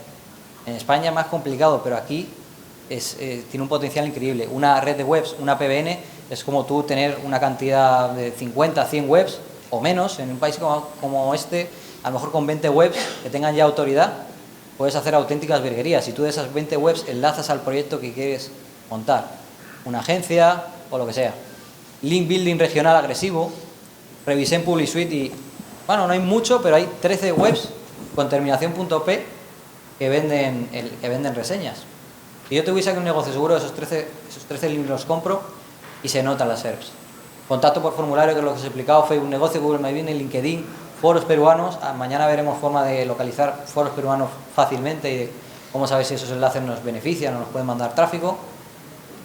En España es más complicado, pero aquí tiene un potencial increíble. Una red de webs, una PBN, es como tú tener una cantidad de 50, 100 webs o menos en un país como este, a lo mejor con 20 webs que tengan ya autoridad, puedes hacer auténticas virguerías. Si tú de esas 20 webs enlazas al proyecto que quieres montar, una agencia o lo que sea. Link building regional agresivo, revisé en Publisuite y, bueno, no hay mucho, pero hay 13 webs con terminación .p que venden reseñas. Si yo tuviese aquí un negocio seguro, esos 13 links los compro y se notan las SERPs. Contacto por formulario, que es lo que os he explicado, Facebook Negocio, Google My Business, LinkedIn, foros peruanos. Mañana veremos forma de localizar foros peruanos fácilmente y de cómo saber si esos enlaces nos benefician o nos pueden mandar tráfico.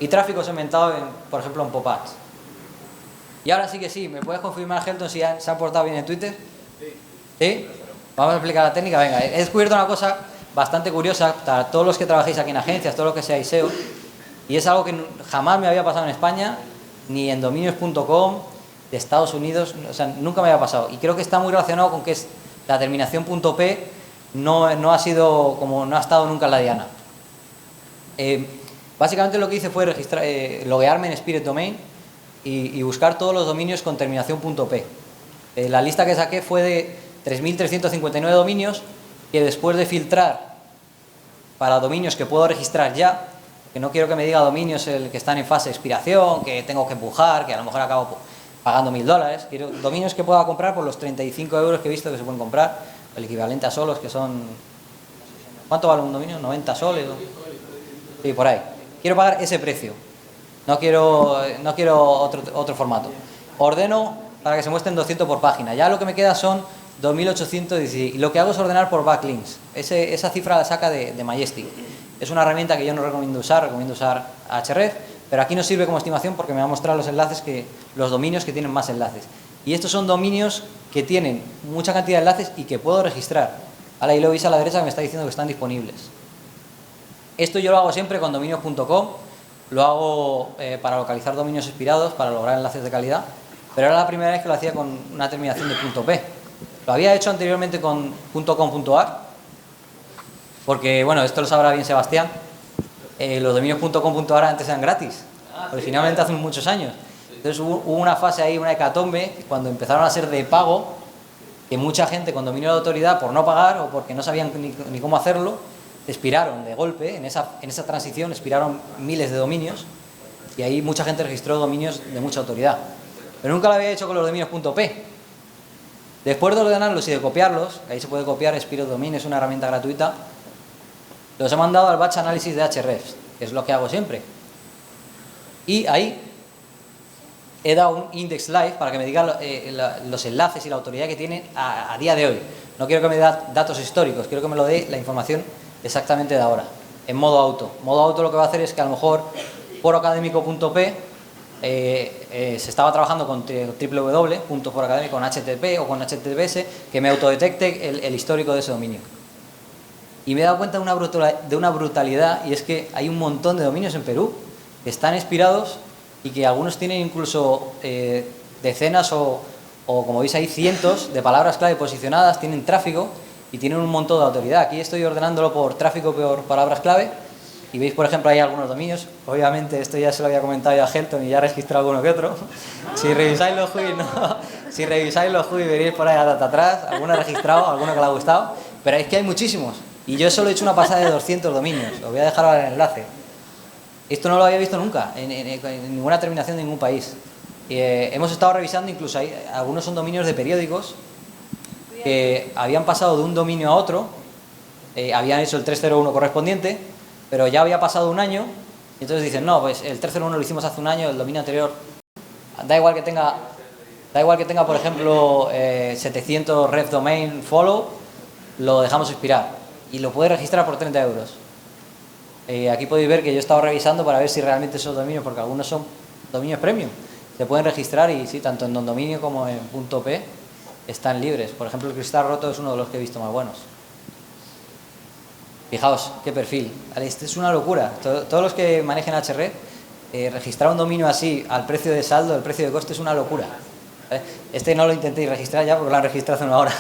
Y tráfico segmentado, por ejemplo, en pop-ups. Y ahora sí que sí, ¿me puedes confirmar, Helton, si se ha portado bien en Twitter? ¿Sí? Vamos a explicar la técnica. Venga, he descubierto una cosa bastante curiosa para todos los que trabajéis aquí en agencias, todos los que seáis SEO, y es algo que jamás me había pasado en España, ni en dominios.com de Estados Unidos, o sea, nunca me había pasado. Y creo que está muy relacionado con que la terminación .p no ha estado nunca en la diana. Básicamente lo que hice fue loguearme en Spirit Domain y buscar todos los dominios con terminación .p. La lista que saqué fue de 3.359 dominios, que después de filtrar para dominios que puedo registrar ya, que no quiero que me diga dominios que están en fase de expiración, que tengo que empujar, que a lo mejor acabo pagando $1.000, quiero dominios que pueda comprar por los 35 euros que he visto que se pueden comprar, el equivalente a solos, que son... ¿Cuánto vale un dominio? ¿90 soles? Sí, por ahí. Quiero pagar ese precio. No quiero otro formato. Ordeno para que se muestren 200 por página. Ya lo que me queda son 2.816. Y lo que hago es ordenar por backlinks. Esa cifra la saca de Majestic. Es una herramienta que yo no recomiendo usar Ahrefs, pero aquí nos sirve como estimación porque me va a mostrar los dominios que tienen más enlaces. Y estos son dominios que tienen mucha cantidad de enlaces y que puedo registrar. Ahora ahí lo veis a la derecha que me está diciendo que están disponibles. Esto yo lo hago siempre con dominios.com, lo hago para localizar dominios expirados, para lograr enlaces de calidad, pero era la primera vez que lo hacía con una terminación de .p. Lo había hecho anteriormente con .com.ar, porque, bueno, esto lo sabrá bien Sebastián, los dominios.com.ar antes eran gratis, originalmente hace muchos años. Entonces hubo una fase ahí, una hecatombe, cuando empezaron a ser de pago, que mucha gente con dominio de autoridad, por no pagar o porque no sabían ni cómo hacerlo, expiraron de golpe, en esa transición expiraron miles de dominios y ahí mucha gente registró dominios de mucha autoridad. Pero nunca lo había hecho con los dominios.p. Después de ordenarlos y de copiarlos, ahí se puede copiar, Spirit Domain es una herramienta gratuita, los he mandado al batch análisis de Ahrefs, que es lo que hago siempre. Y ahí he dado un index live para que me diga los enlaces y la autoridad que tiene a día de hoy. No quiero que me dé datos históricos, quiero que me lo dé la información exactamente de ahora, en modo auto. Modo auto lo que va a hacer es que a lo mejor foroacadémico.p se estaba trabajando con www.foroacadémico con HTTP o con HTTPS, que me autodetecte el histórico de ese dominio. Y me he dado cuenta de una brutalidad, y es que hay un montón de dominios en Perú que están expirados y que algunos tienen incluso decenas o como veis ahí cientos de palabras clave posicionadas, tienen tráfico y tienen un montón de autoridad. Aquí estoy ordenándolo por tráfico, por palabras clave, y veis, por ejemplo, hay algunos dominios. Obviamente esto ya se lo había comentado ya a Helton y ya he registrado alguno que otro. Si revisáis los juegos veréis por ahí atrás, alguno he registrado, alguno que le ha gustado, pero es que hay muchísimos. Y yo solo he hecho una pasada de 200 dominios. Os voy a dejar ahora el enlace. Esto no lo había visto nunca, en ninguna terminación de ningún país. Hemos estado revisando, incluso algunos son dominios de periódicos que habían pasado de un dominio a otro, habían hecho el 301 correspondiente, pero ya había pasado un año, y entonces dicen, no, pues el 301 lo hicimos hace un año, el dominio anterior, da igual que tenga por ejemplo, 700 ref domain follow, lo dejamos expirar, y lo puede registrar por 30 euros. Aquí podéis ver que yo he estado revisando para ver si realmente esos dominios, porque algunos son dominios premium, se pueden registrar y sí, tanto en dominio como en .p están libres. Por ejemplo, el cristal roto es uno de los que he visto más buenos. Fijaos qué perfil. Este es una locura. Todos los que manejen Ahrefs, registrar un dominio así al precio de saldo, el precio de coste es una locura. Este no lo intentéis registrar ya porque lo han registrado hace una hora.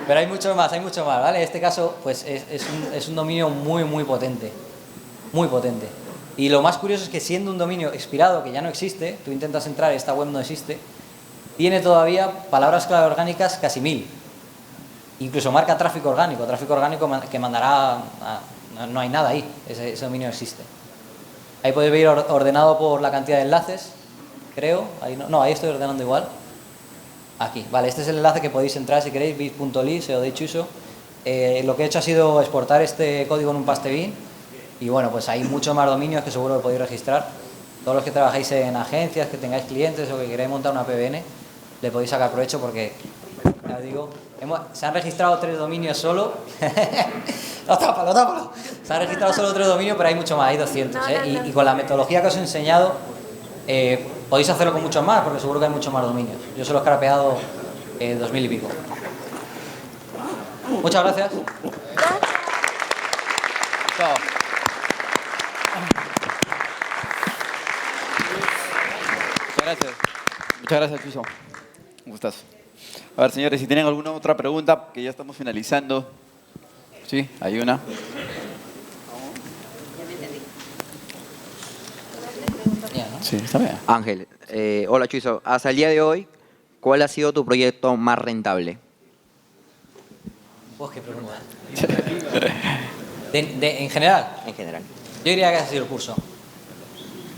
Pero hay mucho más, ¿vale? En este caso, pues es un dominio muy, muy potente. Muy potente. Y lo más curioso es que siendo un dominio expirado, que ya no existe, tú intentas entrar, esta web no existe, tiene todavía palabras clave orgánicas casi 1000. Incluso marca tráfico orgánico que mandará no hay nada ahí, ese dominio existe. Ahí podéis ver ordenado por la cantidad de enlaces, creo. Ahí ahí estoy ordenando igual. Aquí, vale, este es el enlace que podéis entrar si queréis, bit.ly, SEO de Chuso. Lo que he hecho ha sido exportar este código en un pastebin y bueno, pues hay muchos más dominios que seguro que podéis registrar todos los que trabajáis en agencias, que tengáis clientes o que queráis montar una PBN, le podéis sacar provecho porque, ya os digo, se han registrado 3 dominios solo. No, tápalo. Se han registrado solo 3 dominios, pero hay mucho más, hay 200. Y con la metodología que os he enseñado, podéis hacerlo con muchos más, porque seguro que hay muchos más dominios. Yo solo he scrapeado 2000 y pico. Muchas gracias. Chao. Muchas gracias, Chuizo. Un gustazo. A ver, señores, si tienen alguna otra pregunta, que ya estamos finalizando. Sí, hay una. Sí, está bien. Ángel, hola Chuizo. Hasta el día de hoy, ¿cuál ha sido tu proyecto más rentable? Qué pregunta. En general. En general. Yo diría que ha sido el curso.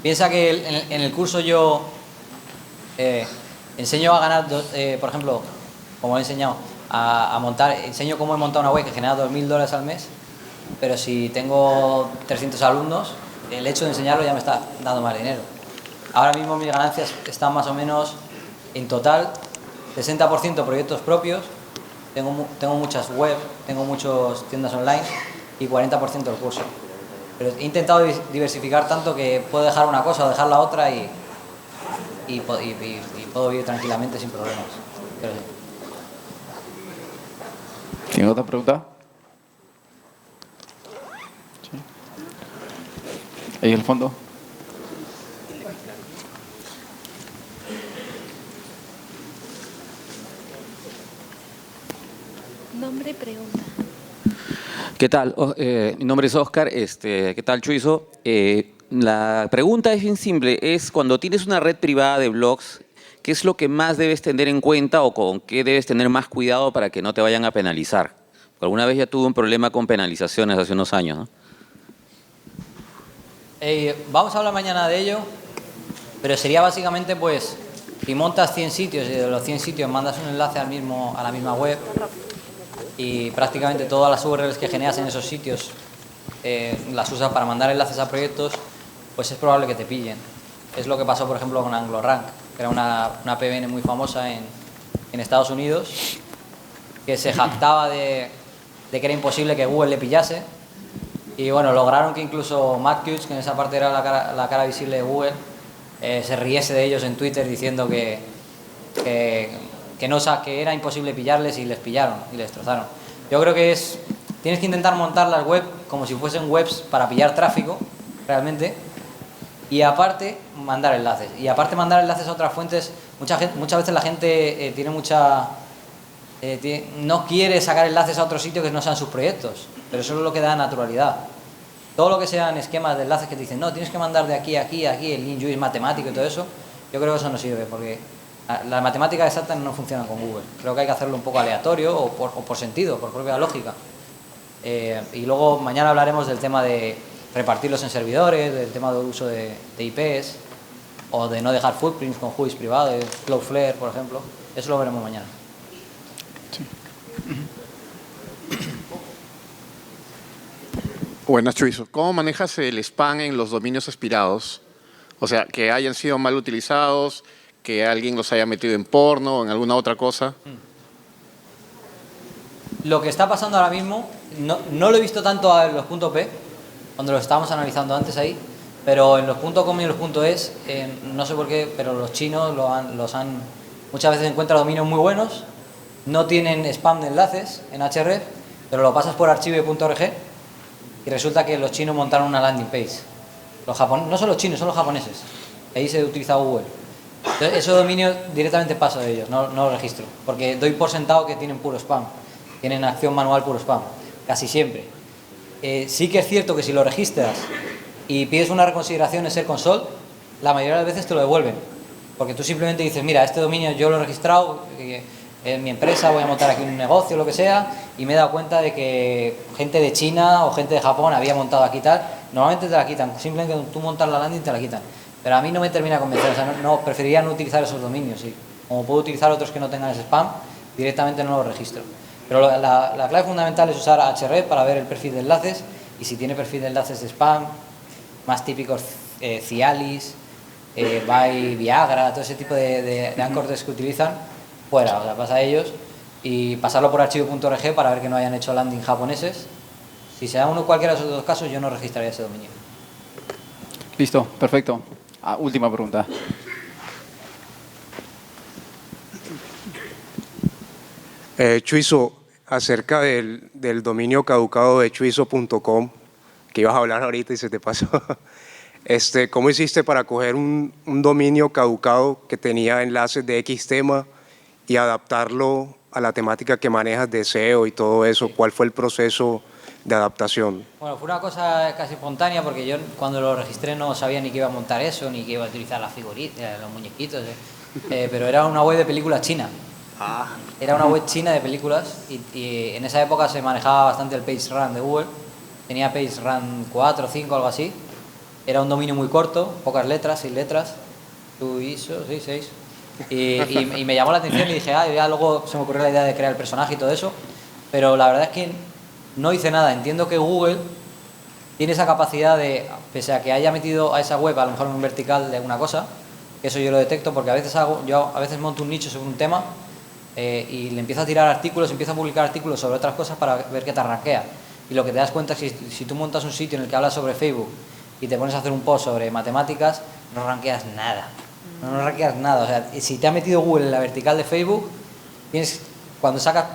Piensa que en el curso yo enseño a ganar, por ejemplo, como he enseñado, enseño cómo he montado una web que genera $2000 al mes, pero si tengo 300 alumnos, el hecho de enseñarlo ya me está dando más dinero. Ahora mismo mis ganancias están más o menos, en total, 60% proyectos propios, tengo muchas webs, tengo muchas tiendas online y 40% del curso. Pero he intentado diversificar tanto que puedo dejar una cosa o dejar la otra y puedo vivir tranquilamente sin problemas. Pero sí. ¿Tiene otra pregunta? Sí. Ahí en el fondo. Nombre y pregunta. ¿Qué tal? Mi nombre es Oscar. ¿Qué tal, Chuizo? La pregunta es bien simple. Es cuando tienes una red privada de blogs, ¿qué es lo que más debes tener en cuenta o con qué debes tener más cuidado para que no te vayan a penalizar? Porque alguna vez ya tuve un problema con penalizaciones hace unos años, ¿no? Vamos a hablar mañana de ello, pero sería básicamente, pues, si montas 100 sitios y de los 100 sitios mandas un enlace a la misma web y prácticamente todas las URLs que generas en esos sitios las usas para mandar enlaces a proyectos, pues es probable que te pillen. Es lo que pasó, por ejemplo, con AngloRank, que era una PBN muy famosa en Estados Unidos, que se jactaba de que era imposible que Google le pillase. Y bueno, lograron que incluso Matt Cutts, que en esa parte era la cara visible de Google, se riese de ellos en Twitter diciendo que era imposible pillarles, y les pillaron y les destrozaron. Yo creo que tienes que intentar montar las webs como si fuesen webs para pillar tráfico, realmente, y aparte mandar enlaces. Y aparte mandar enlaces a otras fuentes, muchas veces la gente no quiere sacar enlaces a otros sitios que no sean sus proyectos, pero eso es lo que da naturalidad. Todo lo que sean esquemas de enlaces que te dicen, no, tienes que mandar de aquí a aquí, el link juice matemático y todo eso, yo creo que eso no sirve, porque las matemáticas exactas no funcionan con Google. Creo que hay que hacerlo un poco aleatorio o por sentido, por propia lógica. Y luego mañana hablaremos del tema de repartirlos en servidores, del tema del uso de IPs, o de no dejar footprints con juice privados, Cloudflare, por ejemplo. Eso lo veremos mañana. Sí. Buenas, Chuizo. ¿Cómo manejas el spam en los dominios aspirados? O sea, que hayan sido mal utilizados, que alguien los haya metido en porno o en alguna otra cosa. Lo que está pasando ahora mismo, no lo he visto tanto en los .p, cuando lo estábamos analizando antes ahí, pero en los .com y los .es, no sé por qué, pero los chinos muchas veces encuentran dominios muy buenos, no tienen spam de enlaces en href, pero lo pasas por archive.org y resulta que los chinos montaron una landing page. No son los chinos, son los japoneses. Ahí se utiliza Google. Entonces, esos dominios directamente paso de ellos, no los registro, porque doy por sentado que tienen puro spam. Tienen acción manual puro spam, casi siempre. Sí que es cierto que si lo registras y pides una reconsideración en Ser Console, la mayoría de las veces te lo devuelven. Porque tú simplemente dices, mira, este dominio yo lo he registrado, en mi empresa voy a montar aquí un negocio, lo que sea, y me he dado cuenta de que gente de China o gente de Japón había montado aquí tal. Normalmente te la quitan, simplemente tú montas la landing te la quitan. Pero a mí no me termina de convencer, o sea, preferiría no utilizar esos dominios. Y como puedo utilizar otros que no tengan ese spam, directamente no los registro. Pero la clave fundamental es usar href para ver el perfil de enlaces, y si tiene perfil de enlaces de spam, más típicos Cialis, Buy Viagra, todo ese tipo de anchors que utilizan, fuera, o sea, pasa a ellos y pasarlo por archivo.org para ver que no hayan hecho landing japoneses. Si se da uno cualquiera de esos dos casos, yo no registraría ese dominio. Listo, perfecto. Última pregunta. Chuizo, acerca del dominio caducado de chuizo.com, que ibas a hablar ahorita y se te pasó. ¿Cómo hiciste para coger un dominio caducado que tenía enlaces de X tema y adaptarlo a la temática que manejas de SEO y todo eso? ¿Cuál fue el proceso de adaptación? Bueno, fue una cosa casi espontánea porque yo cuando lo registré no sabía ni que iba a montar eso, ni que iba a utilizar las figuritas, los muñequitos, pero era una web de películas china. Era una web china de películas y en esa época se manejaba bastante el PageRank de Google. Tenía PageRank 4 o 5, algo así. Era un dominio muy corto, pocas letras, 6 letras. Chuizo, sí, 6. Y me llamó la atención y dije, ya luego se me ocurrió la idea de crear el personaje y todo eso. Pero la verdad es que no hice nada. Entiendo que Google tiene esa capacidad de, pese a que haya metido a esa web a lo mejor en un vertical de alguna cosa, eso yo lo detecto porque yo a veces monto un nicho sobre un tema y le empiezo a tirar artículos, empiezo a publicar artículos sobre otras cosas para ver qué te arranquea. Y lo que te das cuenta es que si tú montas un sitio en el que hablas sobre Facebook y te pones a hacer un post sobre matemáticas, no ranqueas nada. No ranqueas nada. O sea, si te ha metido Google en la vertical de Facebook, cuando sacas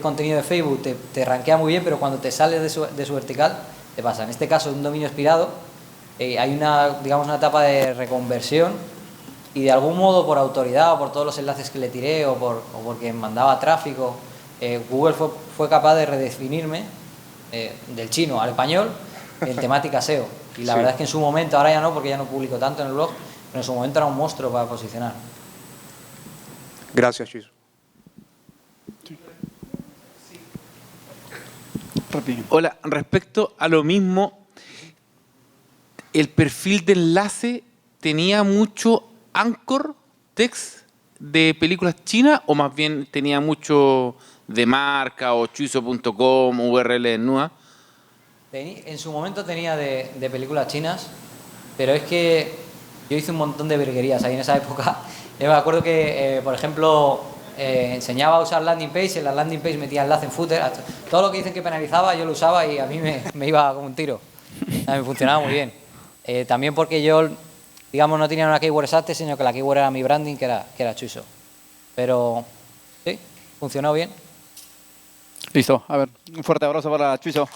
contenido de Facebook te rankea muy bien, pero cuando te sales de su vertical, te pasa. En este caso, un dominio expirado, hay una etapa de reconversión y de algún modo, por autoridad o por todos los enlaces que le tiré o porque mandaba tráfico, Google fue capaz de redefinirme del chino al español en temática SEO. Y la verdad es que en su momento, ahora ya no, porque ya no publico tanto en el blog, pero en su momento era un monstruo para posicionar. Gracias, Chuizo. Hola, respecto a lo mismo, ¿el perfil de enlace tenía mucho anchor text de películas chinas o más bien tenía mucho de marca o chuizo.com, URL desnuda? En su momento tenía de películas chinas, pero es que yo hice un montón de virguerías ahí en esa época. Yo me acuerdo que, por ejemplo, enseñaba a usar landing page, y en la landing page metía enlace en footer. Todo lo que dicen que penalizaba yo lo usaba y a mí me iba como un tiro. A mí me funcionaba muy bien. También porque yo, digamos, no tenía una keyword exacta, sino que la keyword era mi branding, que era Chuizo. Pero sí, funcionó bien. Listo. A ver, un fuerte abrazo para Chuizo.